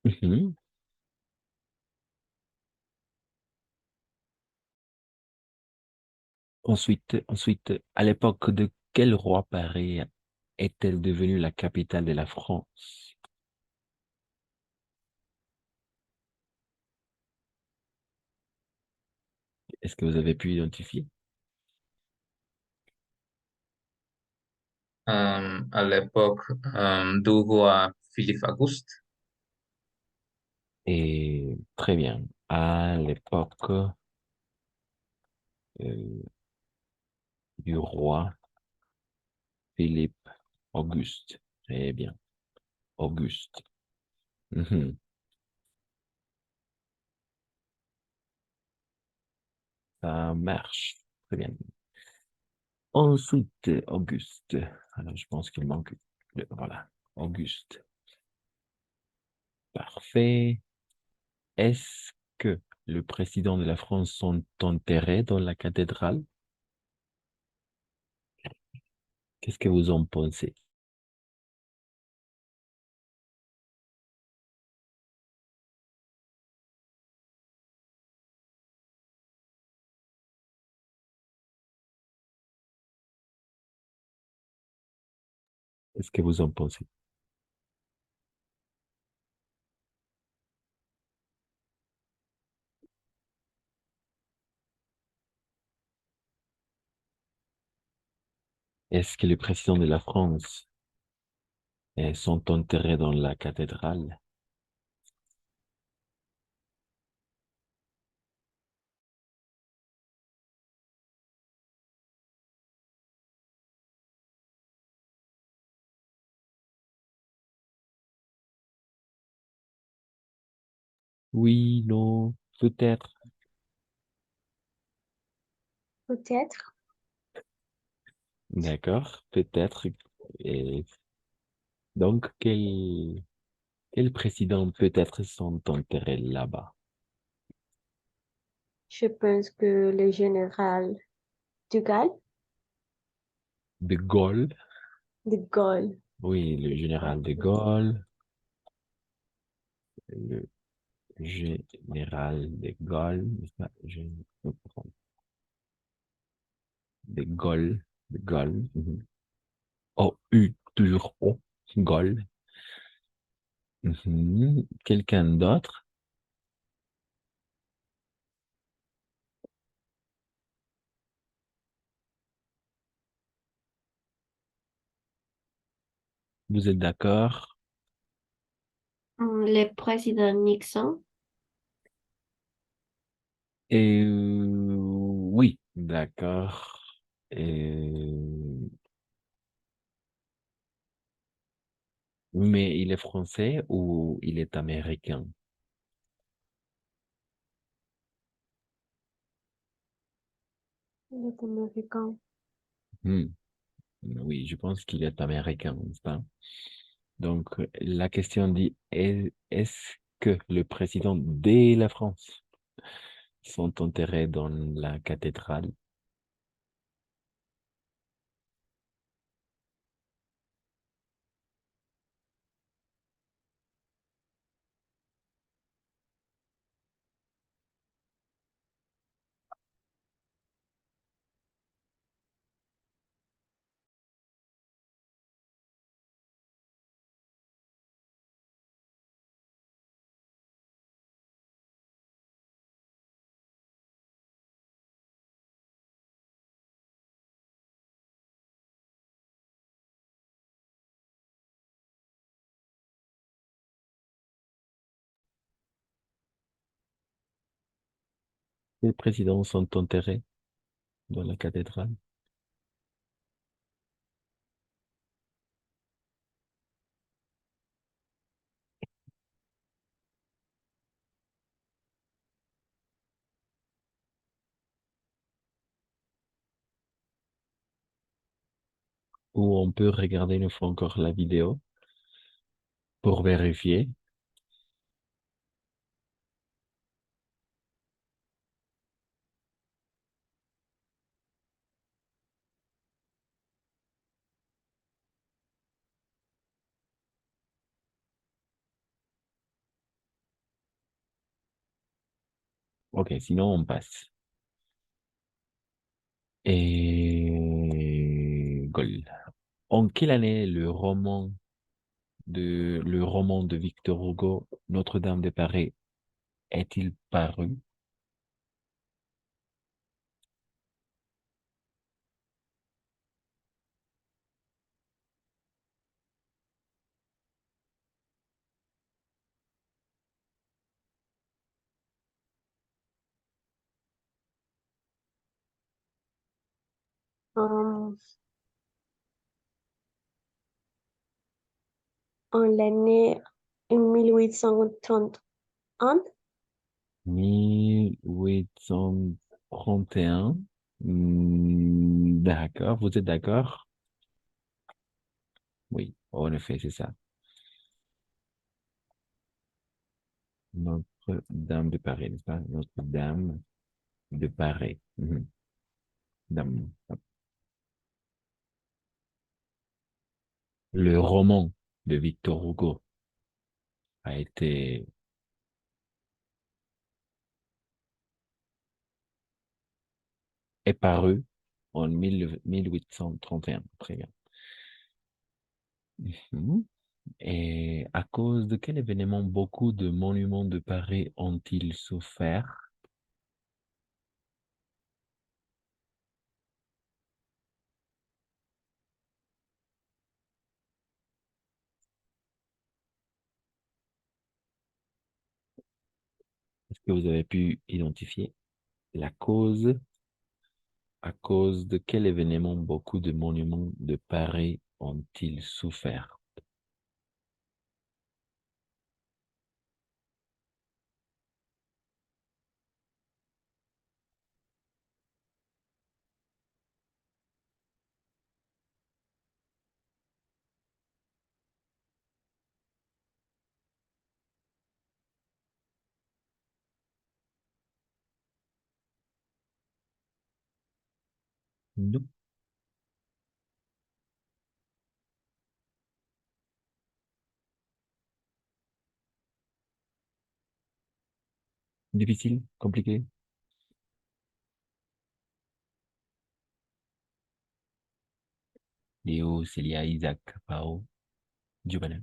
Mhm. Ensuite, à l'époque de quel roi Paris est-elle devenue la capitale de la France? Est-ce que vous avez pu identifier? À l'époque du roi Philippe Auguste. Et très bien. À l'époque euh, du roi Philippe Auguste. Très bien. Auguste. Mhm. Ça marche. Très bien. Ensuite, Auguste. Alors, je pense qu'il manque. Voilà. Auguste. Parfait. Est-ce que le président de la France sont enterrés dans la cathédrale? Qu'est-ce que vous en pensez? Qu'est-ce que vous en pensez? Est-ce que les présidents de la France sont enterrés dans la cathédrale? Oui, non, peut-être. Peut-être. D'accord, peut-être. Et donc, quel président peut-être sont enterrés là-bas? Je pense que le général de Gaulle, De Gaulle? de Gaulle, Oui, le général de Gaulle. Le général de Gaulle, n'est-ce pas? De Gaulle, de Gaulle. Mhm. O-U, toujours O, Gaulle. Mhm. Quelqu'un d'autre? Vous êtes d'accord? Le président Nixon. Et oui, d'accord. Et- Mais il est français ou il est américain? il est américain. Hmm. Oui, je pense qu'il est américain, n'est-ce pas? Donc, la question dit, est-ce que le président de la France sont enterrés dans la cathédrale? Les présidents sont enterrés dans la cathédrale? ou on peut regarder une fois encore la vidéo pour vérifier. Ok, sinon on passe. Et Goal. En quelle année le roman de Victor Hugo, Notre-Dame de Paris, est-il paru? En, en l'année 1831. 1831. D'accord, vous êtes d'accord? Oui, en effet, c'est ça. Notre-Dame de Paris, n'est-ce pas? Notre-Dame de Paris. Mhm. Dame. Le roman de Victor Hugo a été est paru en 1831. Très bien. Mhm. Et à cause de quel événement beaucoup de monuments de Paris ont-ils souffert? Est-ce que vous avez pu identifier la cause? À cause de quel événement beaucoup de monuments de Paris ont-ils souffert? Non. Difficile? Compliqué? Léo, Célia, Isaac, Pao, Giovanna,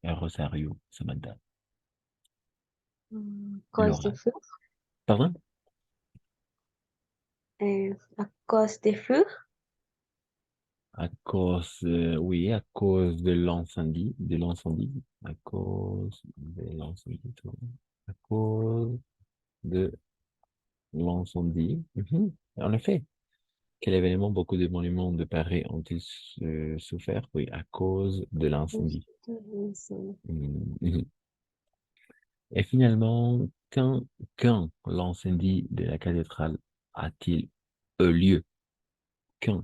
Rosario, Samantha, Cause des Laura. feux. Pardon? À cause des feux. À cause, oui, à cause de l'incendie, à cause de l'incendie, à cause de l'incendie. Mhm. En effet, quel événement beaucoup de monuments de Paris ont-ils souffert? Oui, à cause de l'incendie. Mhm. Et finalement, quand l'incendie de la cathédrale a-t-il eu lieu? Quand?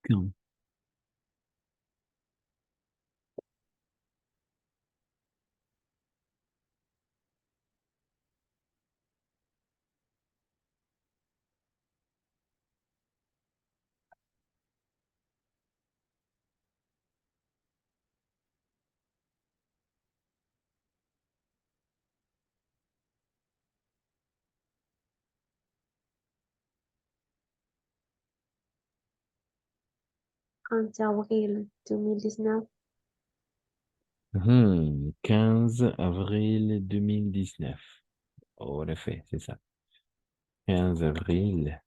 Quand? En avril 2019. 15 avril 2019. Oh, en effet, c'est ça. 15 avril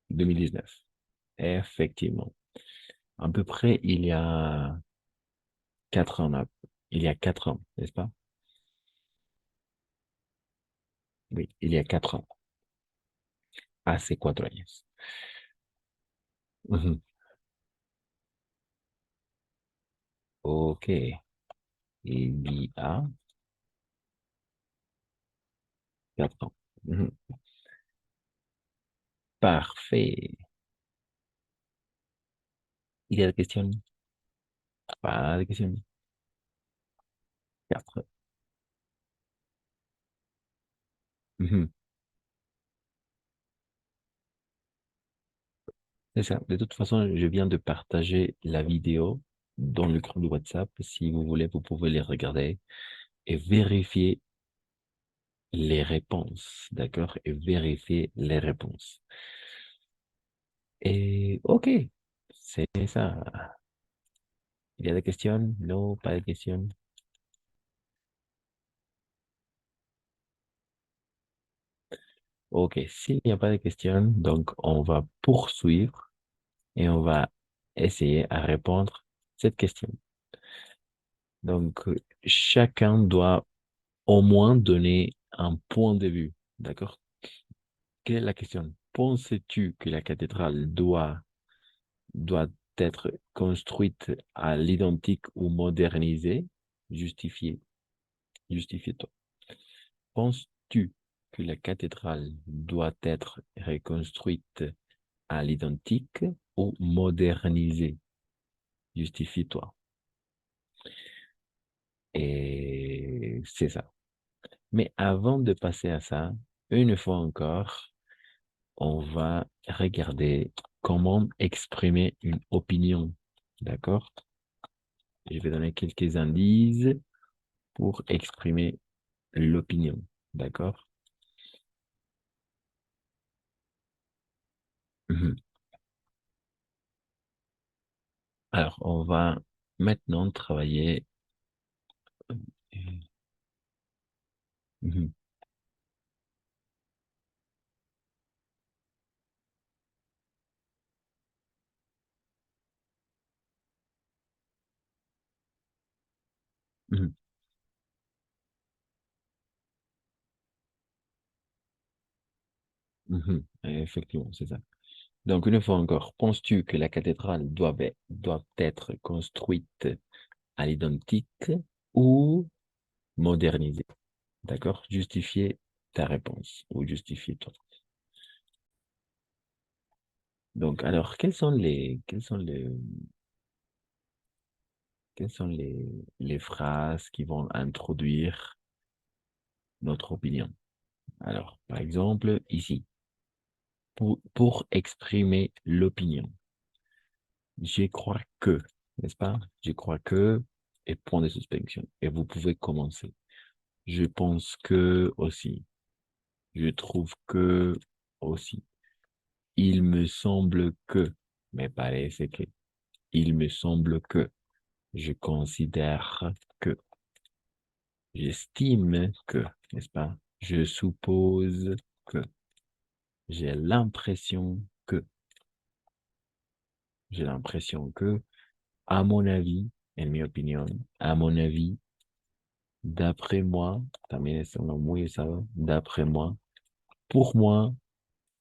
2019. Effectivement. À peu près, il y a 4 ans. Il y a 4 ans, n'est-ce pas? Oui, il y a 4 ans. Hace 4 años. Ujú. Ok. Il y a 4 ans. Mhm. Parfait. Il y a des questions? Pas de questions. 4. Mhm. C'est ça. De toute façon, je viens de partager la vidéo dans le groupe de WhatsApp. Si vous voulez, vous pouvez les regarder et vérifier les réponses. D'accord? Et vérifier les réponses. Et OK, c'est ça. Il y a des questions? Non, pas de questions. OK, s'il n'y a pas de questions, donc on va poursuivre et on va essayer à répondre à cette question. Donc, chacun doit au moins donner un point de vue. D'accord? Quelle est la question? Penses-tu que la cathédrale doit être construite à l'identique ou modernisée? Justifié. Justifie-toi. Penses-tu que la cathédrale doit être reconstruite à l'identique ou modernisée? Justifie-toi. Et c'est ça. Mais avant de passer à ça, une fois encore, on va regarder comment exprimer une opinion. D'accord? Je vais donner quelques indices pour exprimer l'opinion. D'accord? Mhm. Alors, on va maintenant travailler. Mhm, mhm, mhm. Effectivement, c'est ça. Donc, une fois encore, penses-tu que la cathédrale doit être construite à l'identique ou modernisée? D'accord? Justifier ta réponse ou justifier ton. Donc, alors, quelles sont les phrases qui vont introduire notre opinion? Alors, par exemple, ici, pour exprimer l'opinion, je crois que, n'est-ce pas? Je crois que, et point de suspension. Et vous pouvez commencer. Je pense que aussi. Je trouve que aussi. Il me semble que, me parece que. Il me semble que. Je considère que. J'estime que, n'est-ce pas? Je suppose que. J'ai l'impression que. J'ai l'impression que, à mon avis, en mi opinion, à mon avis, d'après moi, también es uno muy usado, d'après moi, pour moi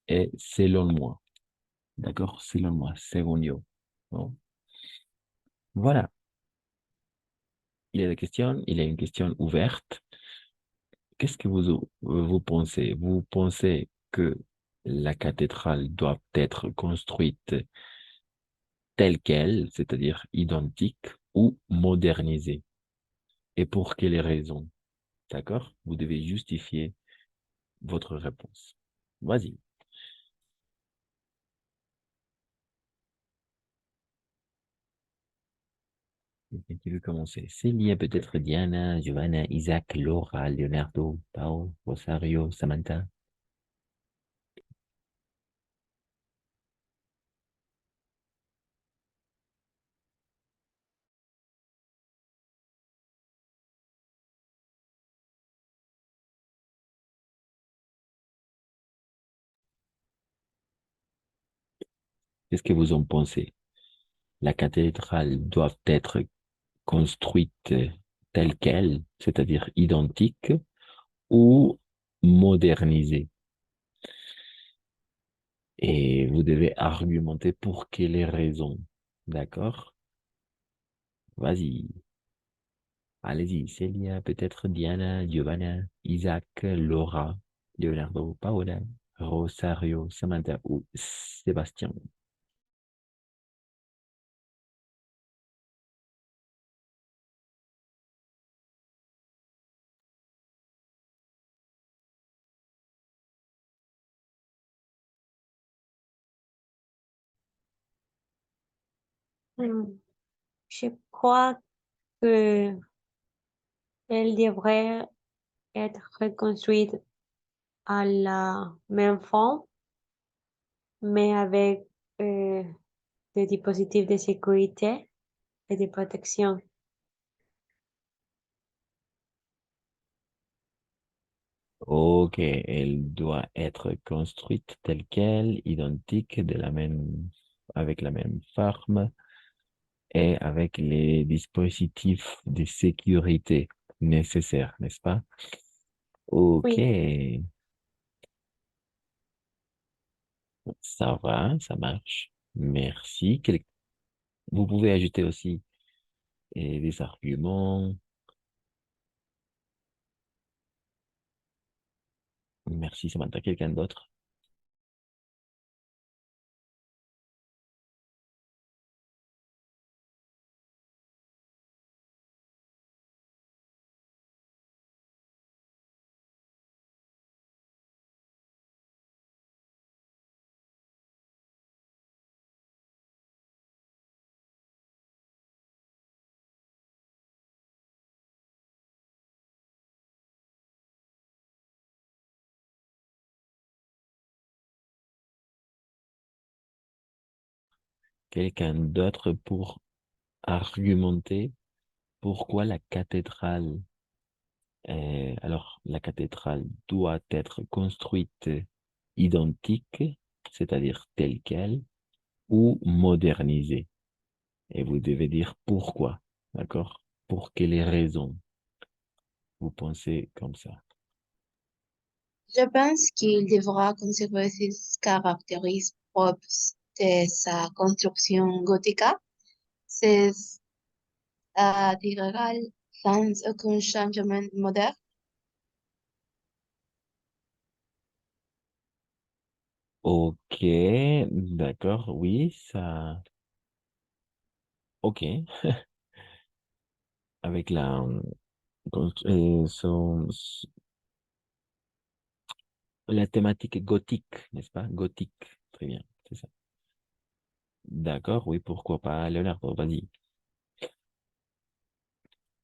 et selon moi. D'accord? Selon moi, según yo. Bon. Voilà. Il y a des questions, il y a une question ouverte. Qu'est-ce que vous pensez? Vous pensez que la cathédrale doit être construite telle qu'elle, c'est-à-dire identique, ou modernisée? Et pour quelles raisons? D'accord? Vous devez justifier votre réponse. Vas-y. Quelqu'un qui veut commencer? Célia, peut-être Diana, Giovanna, Isaac, Laura, Leonardo, Pao, Rosario, Samantha. Qu'est-ce que vous en pensez? La cathédrale doit être construite telle qu'elle, c'est-à-dire identique, ou modernisée. Et vous devez argumenter pour quelles raisons. D'accord? Vas-y. Allez-y. Célia, peut-être Diana, Giovanna, Isaac, Laura. Leonardo, Paola, Rosario, Samantha ou Sébastien. Hmm, Je crois que elle devrait être reconstruite à la même forme, mais avec euh, des dispositifs de sécurité et de protection. Ok, elle doit être construite telle quelle, identique, avec la même forme et avec les dispositifs de sécurité nécessaires, n'est-ce pas? Ok, Oui, ça va, ça marche. Merci. Vous pouvez ajouter aussi des arguments. Merci, Samantha. Quelqu'un d'autre? Quelqu'un d'autre pour argumenter pourquoi la cathédrale, alors la cathédrale doit être construite identique, c'est-à-dire telle quelle, ou modernisée. Et vous devez dire pourquoi, d'accord? Pour quelles raisons vous pensez comme ça? Je pense qu'il devra conserver ses caractéristiques propres de sa construction gothique, ses cathédrales sans aucun changement moderne. Ok, d'accord, oui, ça, ok, avec la thématique gothique, n'est-ce pas? Gothique, très bien, c'est ça. D'accord, oui, pourquoi pas, Leonardo, vas-y.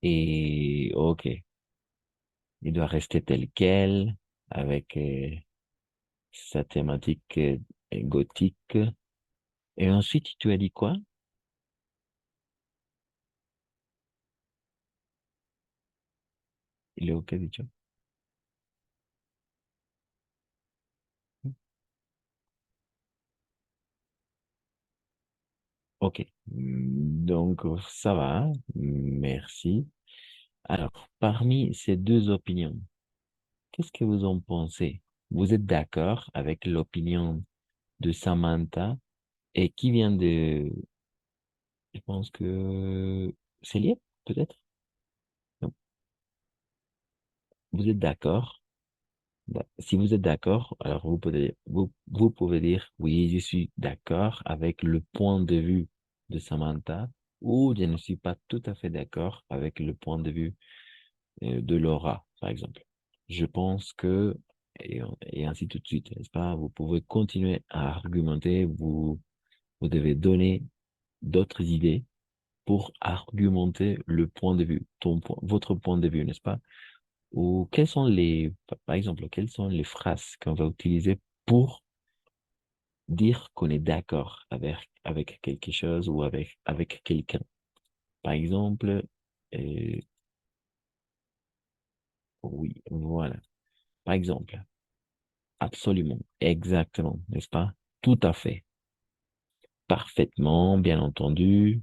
Et ok, il doit rester tel quel, avec sa thématique gothique. Et ensuite, tu as dit quoi? Il est ok, Dicho? Ok, donc ça va, merci. Alors, parmi ces deux opinions, qu'est-ce que vous en pensez? Vous êtes d'accord avec l'opinion de Samantha et qui vient je pense que Célia, peut-être? Non. Vous êtes d'accord? Si vous êtes d'accord, alors vous pouvez dire oui, je suis d'accord avec le point de vue de Samantha ou je ne suis pas tout à fait d'accord avec le point de vue de Laura, par exemple. Je pense que, et ainsi tout de suite, n'est-ce pas? Vous pouvez continuer à argumenter, vous devez donner d'autres idées pour argumenter le point de vue, votre point de vue, n'est-ce pas? Ou quelles sont par exemple, quelles sont les phrases qu'on va utiliser pour dire qu'on est d'accord avec quelque chose ou avec quelqu'un. Par exemple, euh, oui, voilà. Par exemple, absolument, exactement, n'est-ce pas? Tout à fait, parfaitement, bien entendu,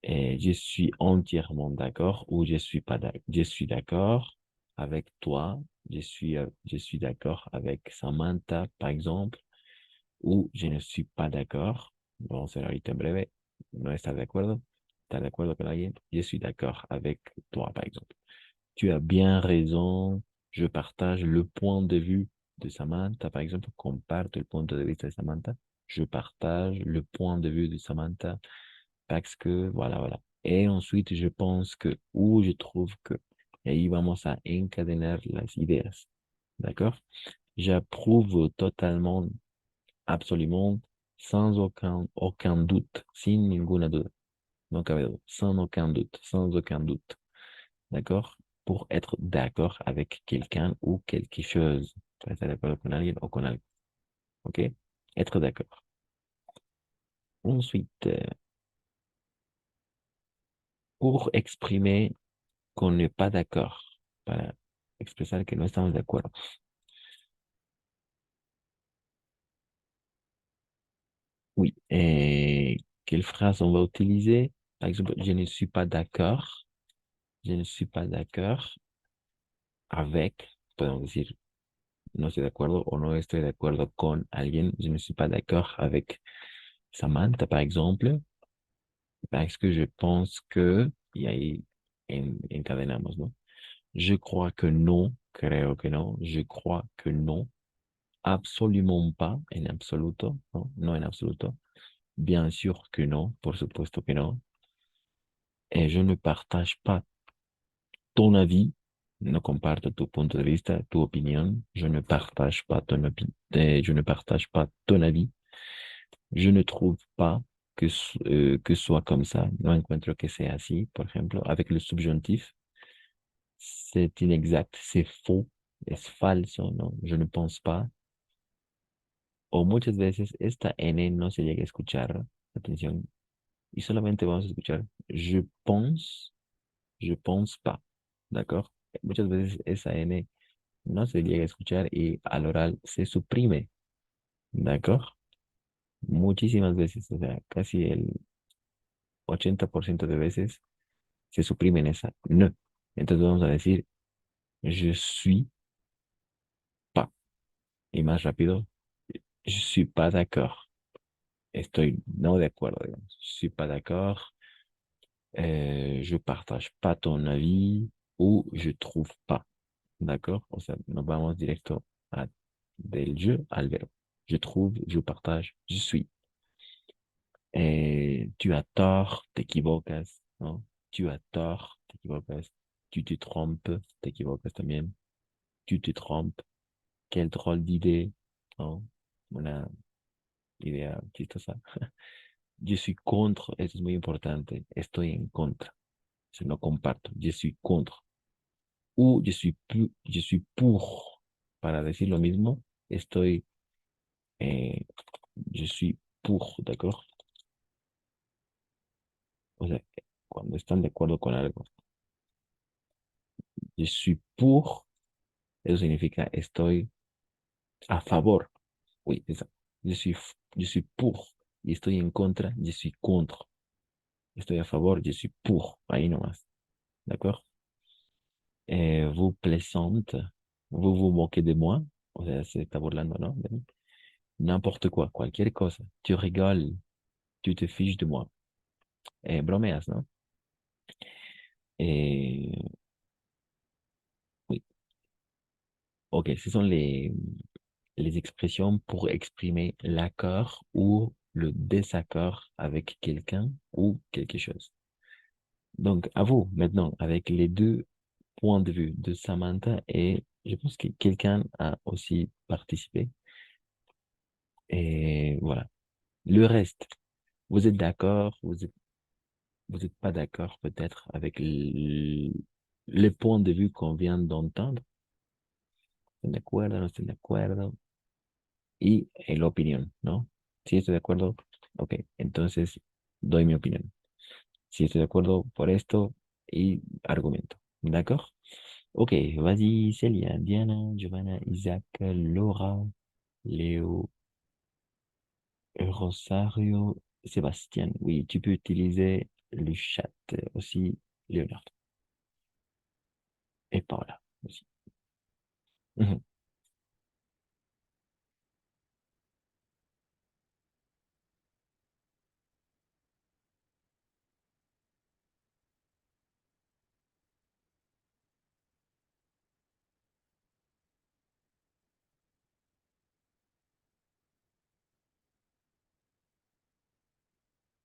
et je suis entièrement d'accord ou je suis pas d'accord. Je suis d'accord avec toi, je suis d'accord avec Samantha, par exemple, ou je ne suis pas d'accord. Vamos a ver ahorita en breve. No estás de acuerdo. ¿Estás de acuerdo con alguien? Je suis d'accord avec toi, par exemple. Tu as bien raison. Je partage le point de vue de Samantha, par exemple, comparto el punto de vista de Samantha. Je partage le point de vue de Samantha parce que, voilà, voilà. Et ensuite, je pense que, ou je trouve que, et ahí vamos a encadenar las ideas. D'accord? J'approuve totalement, absolument, sans aucun doute, sin ninguna duda. No cabe duda, sans aucun doute. D'accord? Pour être d'accord avec quelqu'un ou quelque chose. Pour être d'accord con alguien o con algo. OK? Être d'accord. Ensuite, pour exprimer qu'on n'est pas d'accord, para expresar que no estamos de acuerdo. Oui. Et quelle phrase on va utiliser? Par exemple, je ne suis pas d'accord. Je ne suis pas d'accord avec, podemos decir, no estoy de acuerdo o no estoy de acuerdo con alguien. Je ne suis pas d'accord avec Samantha, par exemple, parce que je pense que, y ahí encadenamos, ¿no? Je crois que non, creo que no, je crois que non, absolument pas, en absoluto, no, no en absoluto, bien sûr que non, por supuesto que no, et je ne partage pas ton avis, no comparto tu punto de vista, tu opinión, je ne partage pas je ne partage pas ton avis, je ne trouve pas que soit comme ça, no encuentro que sea así, por ejemplo, avec le subjonctif, c'est inexact, c'est faux, es falso, ¿no? Je ne pense pas. O muchas veces esta N no se llega a escuchar, atención, y solamente vamos a escuchar je pense pas, ¿d'accord? Muchas veces esa N no se llega a escuchar y al oral se suprime, ¿d'accord? Muchísimas veces, o sea, casi el 80% de veces se suprimen esa N. Entonces vamos a decir je suis pas. Y más rápido, je suis pas d'accord. Estoy no de acuerdo, digamos. Je suis pas d'accord. Je partage pas ton avis ou je trouve pas. D'accord? O sea, nos vamos directo del je al verbo. Je trouve, je partage, je suis. Tu as tort, t'equivocas, ¿no? Tu as tort, t'equivocas. Tu te trompes, t'equivocas también. Tu te trompes. Quelle drôle d'idée, ¿no? Una idea chistosa. Je suis contre, eso es muy importante. Estoy en contra. Si no comparto, je suis contre. Ou je suis pour. Para decir lo mismo, estoy, eh, je suis pour, ¿d'accord? O sea, cuando están de acuerdo con algo. Je suis pour, eso significa estoy a favor. Oui, c'est ça. Je suis pour. Y estoy en contra, je suis contre. Estoy a favor, je suis pour. Ahí nomás. ¿D'accord? Vous plaisante, vous vous moquez de moi. O sea, se está burlando, ¿no? De mí. N'importe quoi, cualquier cosa. Tu rigoles, tu te fiches de moi. Bromeas, ¿no? Oui. Ok, ce sont les expressions pour exprimer l'accord ou le désaccord avec quelqu'un ou quelque chose. Donc, à vous, maintenant, avec les deux points de vue de Samantha et je pense que quelqu'un a aussi participé. Et voilà. Le reste, vous êtes d'accord, vous êtes pas d'accord peut-être avec les points de vue qu'on vient d'entendre. ¿Están de acuerdo? ¿No están de acuerdo? Y la opinión, ¿no? Si estoy de acuerdo, ok, entonces doy mi opinión. Si estoy de acuerdo por esto y argumento. D'accord? Ok, vas-y, Célia, Diana, Giovanna, Isaac, Laura, Léo, Rosario, Sébastien. Oui, tu peux utiliser le chat aussi, Léonard. Et Paula aussi. Mhm.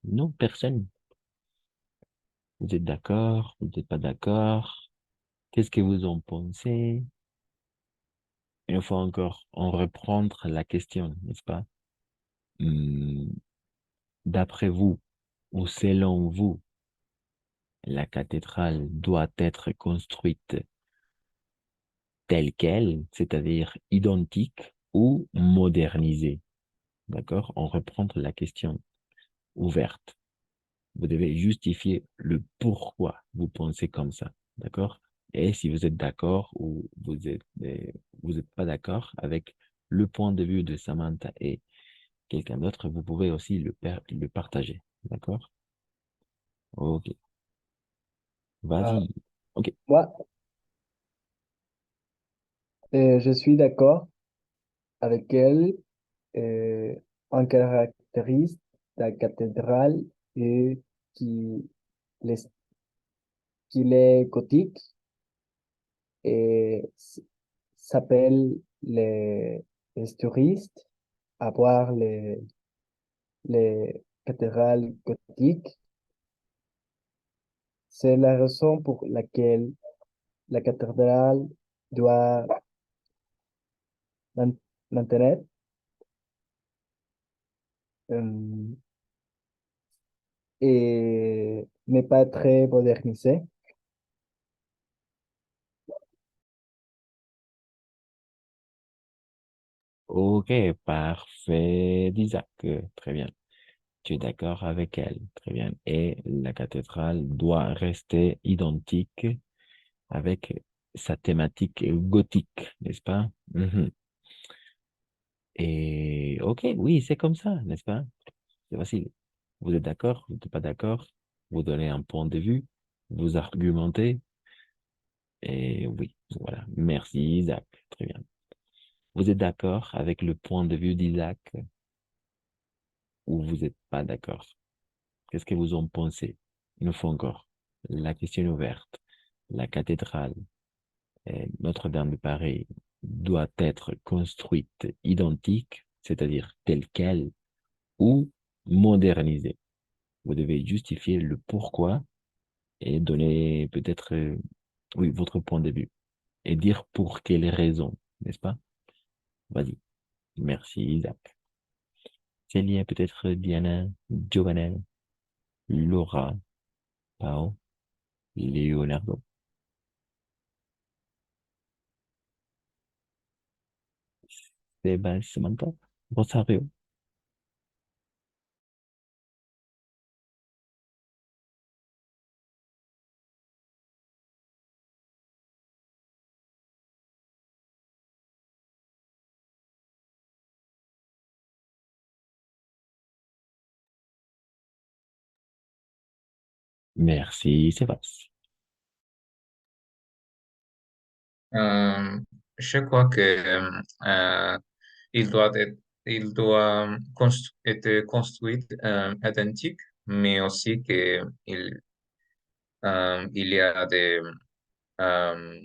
Non, personne. Vous êtes d'accord? Vous n'êtes pas d'accord? Qu'est-ce que vous en pensez? Une fois encore, on reprendre la question, n'est-ce pas? Hmm, D'après vous, ou selon vous, la cathédrale doit être construite telle qu'elle, c'est-à-dire identique ou modernisée. D'accord? On reprend la question ouverte. Vous devez justifier le pourquoi vous pensez comme ça. D'accord? Et si vous êtes d'accord ou vous êtes pas d'accord avec le point de vue de Samantha et quelqu'un d'autre, vous pouvez aussi le partager. D'accord? Ok. Ah, Vas-y. Ok. moi, je suis d'accord avec elle. Un caractérise la cathédrale et qui les- qu'il est gothique et s'appelle les touristes à voir les cathédrales gothiques. C'est la raison pour laquelle la cathédrale doit man- maintenir euh, et n'est pas très modernisée. Ok, parfait, Isaac. Très bien. Tu es d'accord avec elle. Très bien. Et la cathédrale doit rester identique avec sa thématique gothique, n'est-ce pas? Mhm. Et ok, oui, c'est comme ça, n'est-ce pas? C'est facile. Vous êtes d'accord? Vous n'êtes pas d'accord? Vous donnez un point de vue, vous argumentez, et oui, voilà. Merci, Isaac. Très bien. Vous êtes d'accord avec le point de vue d'Isaac ou vous n'êtes pas d'accord? Qu'est-ce que vous en pensez? Une fois encore, la question est ouverte. La cathédrale Notre-Dame de Paris doit être construite identique, c'est-à-dire telle qu'elle, ou modernisée. Vous devez justifier le pourquoi et donner peut-être, oui, votre point de vue et dire pour quelle raison, n'est-ce pas? Vas-y. Merci, Isaac. Célia, peut-être Diana, Giovanna, Laura, Pao, Leonardo. Sébastien, Samantha, Rosario. Merci, Sébastien. Euh, je crois que il doit être, il doit être construit identique, mais aussi que il y a des, euh,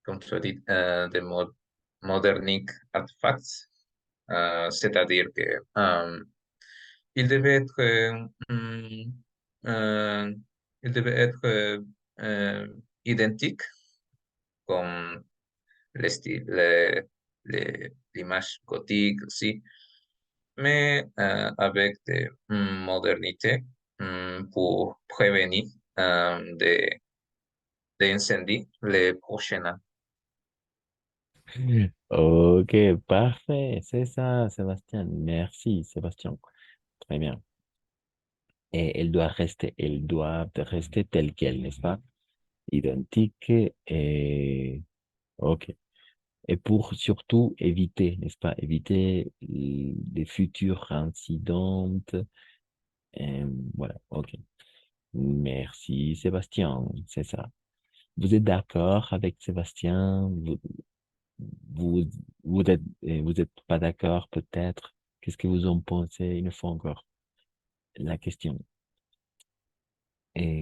comme tu as dit, des moderniques artefacts, c'est-à-dire que il devait être, euh, il devait être identique comme le style, l'image gothique aussi, mais avec des modernités pour prévenir des incendies les prochaines années. Ok, parfait. C'est ça, Sébastien. Merci, Sébastien. Très bien. Et elle doit rester telle qu'elle, n'est-ce pas? Identique et ok. Et pour surtout éviter, n'est-ce pas? Éviter les futurs incidents. Voilà, ok. Merci, Sébastien. C'est ça. Vous êtes d'accord avec Sébastien? Vous, vous êtes pas d'accord, peut-être? Qu'est-ce que vous en pensez une fois encore? La question.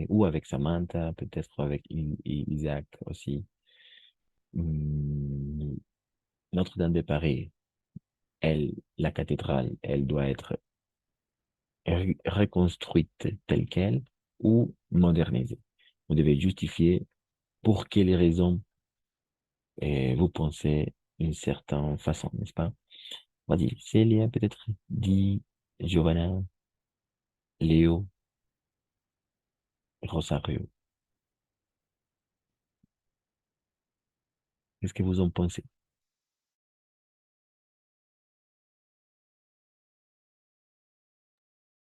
Ou avec Samantha, peut-être avec Isaac aussi. Hmm, Notre-Dame de Paris, elle, la cathédrale, elle doit être reconstruite telle qu'elle ou modernisée. Vous devez justifier pour quelles raisons vous pensez d'une certaine façon, n'est-ce pas? Vas-y, Célia, peut-être, dit Giovanna, Léo, Rosario. Qu'est-ce que vous en pensez?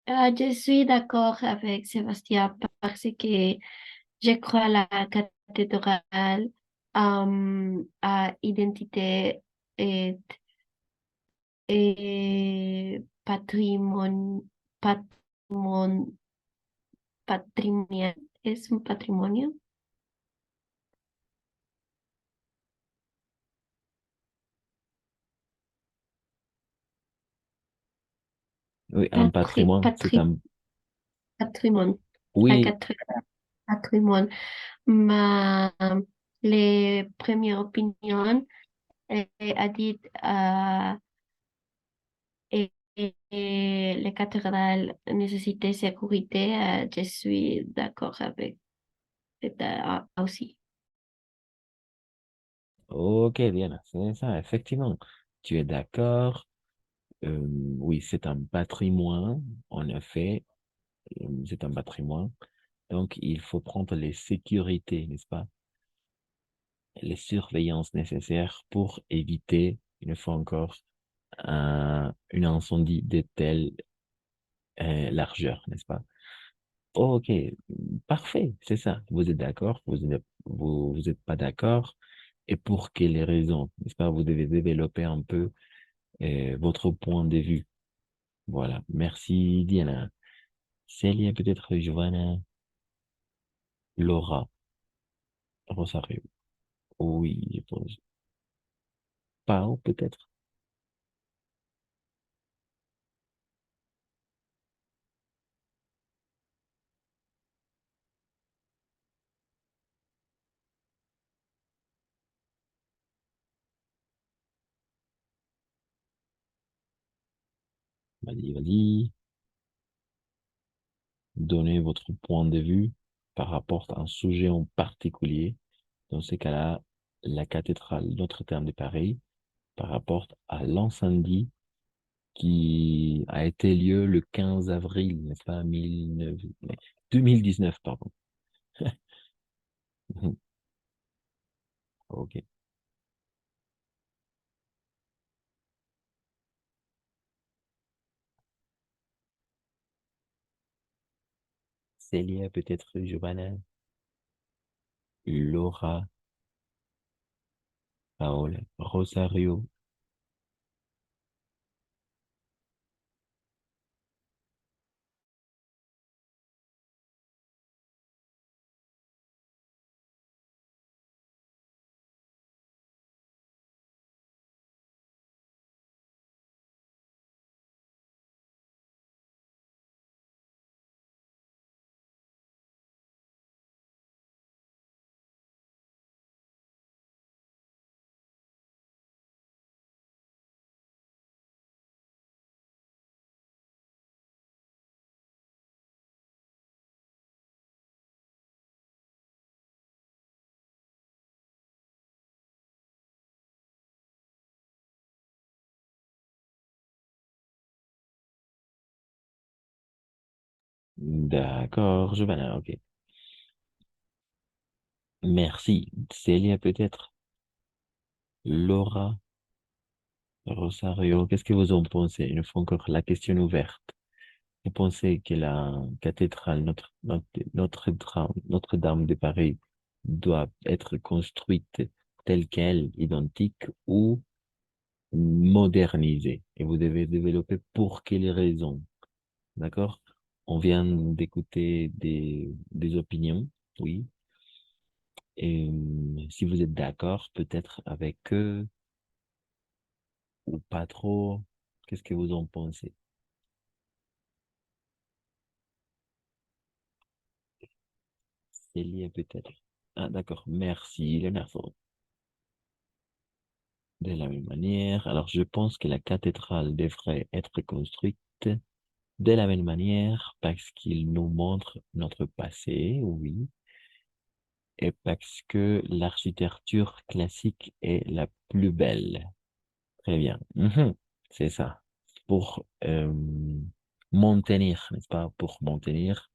Je suis d'accord avec Sébastien parce que je crois à la cathédrale à identité et, et patrimonio, patrimonio, ¿es un patrimonio? Oui, un patrimoine, c'est un... Patrimoine, la Oui, cathédrale patrimoine. Ma, les premières opinions a dit et les cathédrales nécessitaient sécurité. Je suis d'accord avec ça aussi. ok, Diana, c'est ça, effectivement. Tu es d'accord? Oui, c'est un patrimoine, en effet, c'est un patrimoine. Donc, il faut prendre les sécurités, n'est-ce pas? Les surveillances nécessaires pour éviter, une fois encore, une incendie de telle largeur, n'est-ce pas? Ok, parfait, c'est ça. Vous êtes d'accord, vous êtes pas d'accord, et pour quelles raisons, n'est-ce pas? Vous devez développer un peu votre point de vue. Voilà, merci Diana. Célia, peut-être Giovanna, Laura, Rosario. Oui, je pense. Pao, peut-être. Vas-y, vas-y. Donnez votre point de vue par rapport à un sujet en particulier. Dans ce cas-là, la cathédrale Notre-Dame de Paris par rapport à l'incendie qui a été lieu le 15 avril, n'est-ce pas, 2019, pardon. Ok. Célia, peut-être Giovanna, Laura, Paola, Rosario. D'accord, Giovanna, ok. Merci. Célia, peut-être. Laura, Rosario, qu'est-ce que vous en pensez? Une fois encore la question ouverte. Vous pensez que la cathédrale Notre-Dame de Paris doit être construite telle qu'elle, identique ou modernisée? Et vous devez développer pour quelles raisons? D'accord? On vient d'écouter des opinions, oui. Et si vous êtes d'accord, peut-être avec eux ou pas trop, qu'est-ce que vous en pensez? Célia, peut-être. Ah, d'accord. Merci, Leonardo. De la même manière, alors je pense que la cathédrale devrait être construite de la même manière parce qu'il nous montre notre passé, oui, et parce que l'architecture classique est la plus belle. Très bien. Mhm. C'est ça. Pour maintenir, n'est-ce pas? Pour maintenir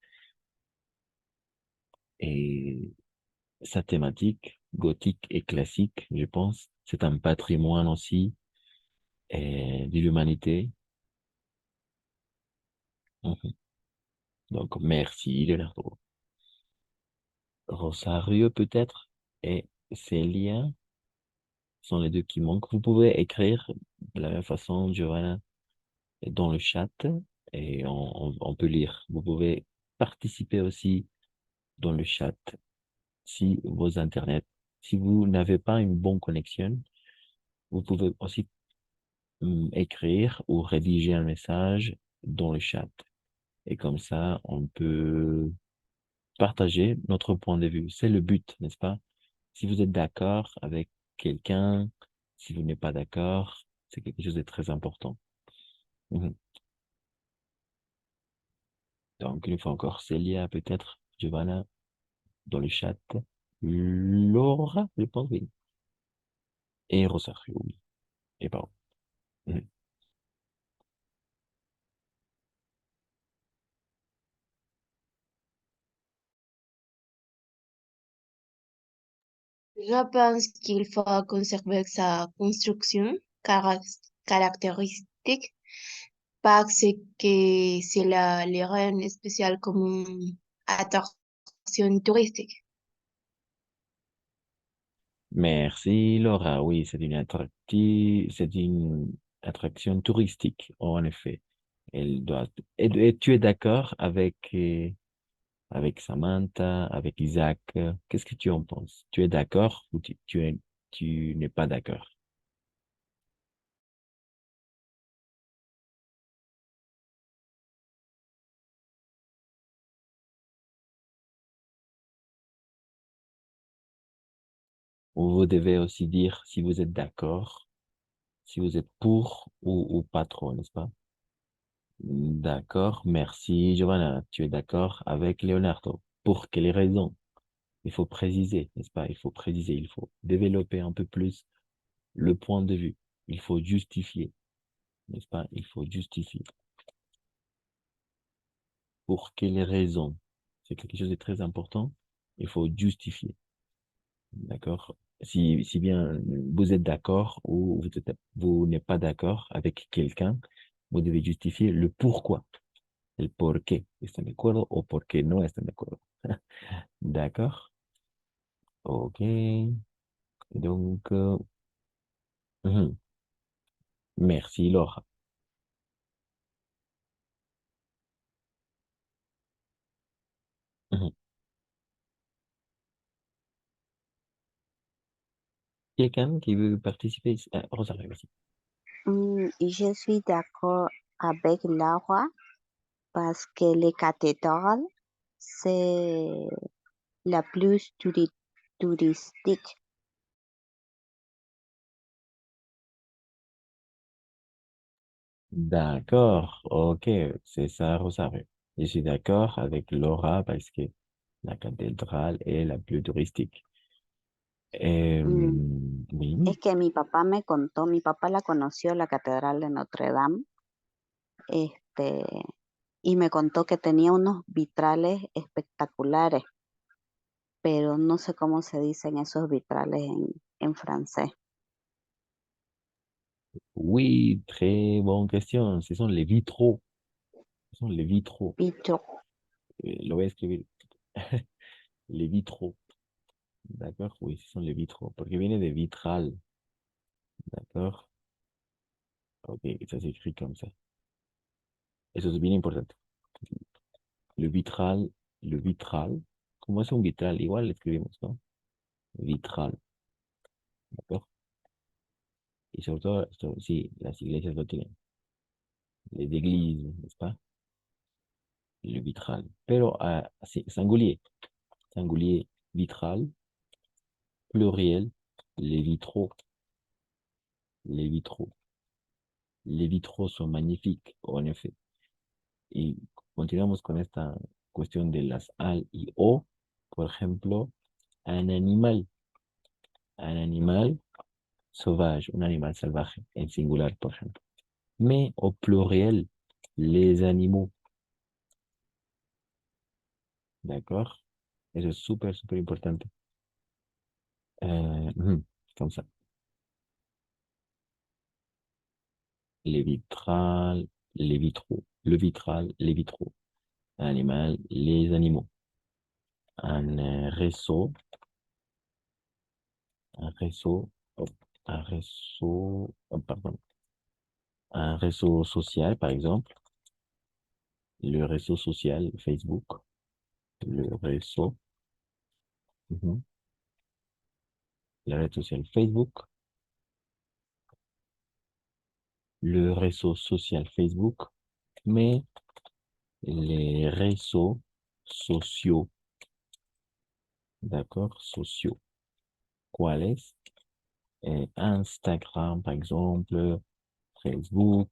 et sa thématique gothique et classique, je pense. C'est un patrimoine aussi de l'humanité. Mhm. Donc, merci, Leonardo. Rosario, peut-être, et Célia sont les deux qui manquent. Vous pouvez écrire de la même façon, Giovanna, dans le chat et on peut lire. Vous pouvez participer aussi dans le chat si vos internets, si vous n'avez pas une bonne connexion, vous pouvez aussi écrire ou rédiger un message dans le chat. Et comme ça, on peut partager notre point de vue. C'est le but, n'est-ce pas? Si vous êtes d'accord avec quelqu'un, si vous n'êtes pas d'accord, c'est quelque chose de très important. Mhm. Donc, une fois encore, Célia, peut-être, Giovanna, dans le chat, Laura, je pense, oui, et Rosario, oui, et pardon. Mhm. Je pense qu'il faut conserver sa construction caractéristique parce que cela les rend spécial comme une attraction touristique. Merci, Laura. Oui, c'est une attraction touristique, en effet. Elle doit, et tu es d'accord avec Samantha, avec Isaac? Qu'est-ce que tu en penses? Tu es d'accord ou tu n'es pas d'accord? Vous devez aussi dire si vous êtes d'accord, si vous êtes pour ou pas trop, n'est-ce pas? D'accord, merci, Giovanna. Tu es d'accord avec Leonardo. Pour quelles raisons? Il faut préciser, n'est-ce pas? Il faut préciser, il faut développer un peu plus le point de vue. Il faut justifier, n'est-ce pas? Il faut justifier. Pour quelles raisons? C'est quelque chose de très important. Il faut justifier, d'accord? Si bien vous êtes d'accord ou vous n'êtes pas d'accord avec quelqu'un, vous devez justifier le pourquoi, el por qué están de acuerdo o por qué no están de acuerdo. D'accord? Ok. Donc, mhm. Merci, Laura. Mhm. Quelqu'un qui veut participer? Rosario aussi. Je suis d'accord avec Laura parce que les cathédrales, c'est la plus touristique. D'accord, ok, c'est ça, Rosario. Je suis d'accord avec Laura parce que la cathédrale est la plus touristique. Mm, Oui, Es que mi papá me contó, mi papá la conoció, la Catedral de Notre Dame, este, y me contó que tenía unos vitrales espectaculares, pero no sé cómo se dicen esos vitrales en francés. oui, très bonne question. Ce sont les vitraux. Ce sont les vitraux. Bicho, Lo voy a escribir. Les vitraux. D'accord, oui, ce sont les vitraux. Porque viene de vitral. D'accord. Ok, ça s'écrit comme ça. Eso es bien importante. Le vitral, le vitral. ¿Cómo es un vitral? Igual le escribimos, ¿no? Vitral. ¿D'accord? Y sobre todo, sí, las iglesias lo tienen. Les églises, n'est-ce pas? Le vitral. Pero sí, singulier. Singulier, vitral. Pluriel, les vitraux. Les vitraux. Les vitraux sont magnifiques, en effet. Y continuamos con esta cuestión de las al y o. Por ejemplo, un animal sauvage, un animal salvaje, en singular, por ejemplo. Mais au pluriel, les animaux. D'accord? Eso es súper, súper importante. Comme ça. Les vitrales, les vitraux. Le vitral, les vitraux. Animal, les animaux. Un réseau, hop, un réseau, pardon, un réseau social, par exemple. Le réseau social Facebook. Le réseau, mhm, la réseau social Facebook. Le réseau social Facebook, mais les réseaux sociaux, d'accord, sociaux. ¿Cuáles? Instagram, par exemple, Facebook,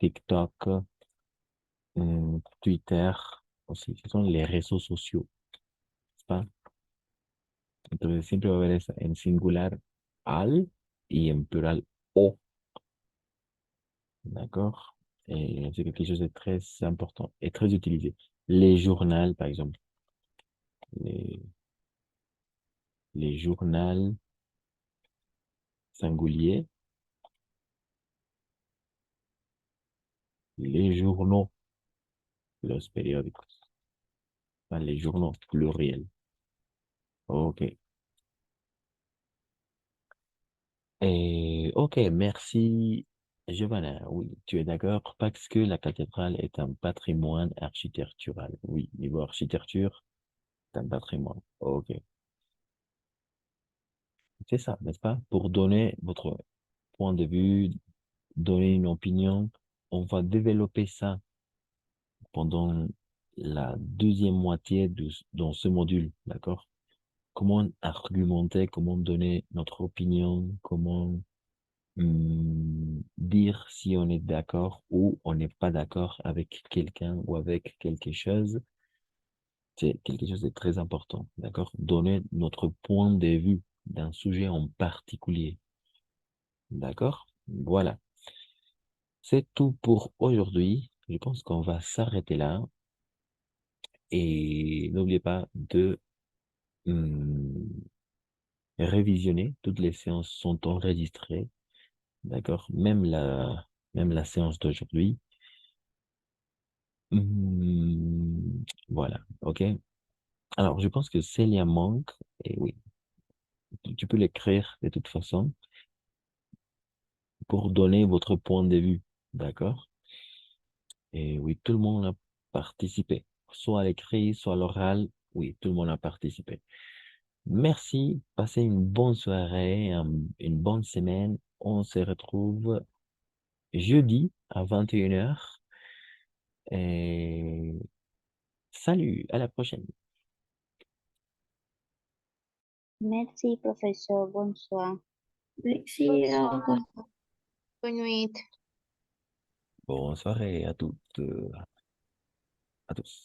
TikTok, Twitter, aussi, ce sont les réseaux sociaux, n'est-ce pas? Entonces siempre va a haber esa, en singular al y en plural o, d'accord? Et c'est quelque chose de très important et très utilisé. Les journaux, par exemple, les, les journaux singuliers, les journaux, los periódicos, pas les journaux pluriels. Ok. Ok, merci, Giovanna. Oui, tu es d'accord parce que la cathédrale est un patrimoine architectural. Oui, niveau architecture, c'est un patrimoine. Ok, c'est ça, n'est-ce pas? Pour donner votre point de vue, donner une opinion, on va développer ça pendant la deuxième moitié dans ce module, d'accord? Comment argumenter, comment donner notre opinion, comment dire si on est d'accord ou on n'est pas d'accord avec quelqu'un ou avec quelque chose. C'est quelque chose de très important, d'accord? Donner notre point de vue d'un sujet en particulier, d'accord? Voilà. C'est tout pour aujourd'hui. Je pense qu'on va s'arrêter là. Et n'oubliez pas de révisionner. Toutes les séances sont enregistrées, d'accord? Même la séance d'aujourd'hui. Voilà, ok. Alors, je pense que Celia manque, et oui, tu peux l'écrire de toute façon pour donner votre point de vue, d'accord? Et oui, tout le monde a participé, soit à l'écrit, soit à l'oral, oui, tout le monde a participé. Merci, passez une bonne soirée, une bonne semaine. On se retrouve jeudi à 21h. Et salut, à la prochaine. Merci, professeur. Bonsoir. Merci, au revoir. Bonne nuit. Bonne soirée à toutes, à tous.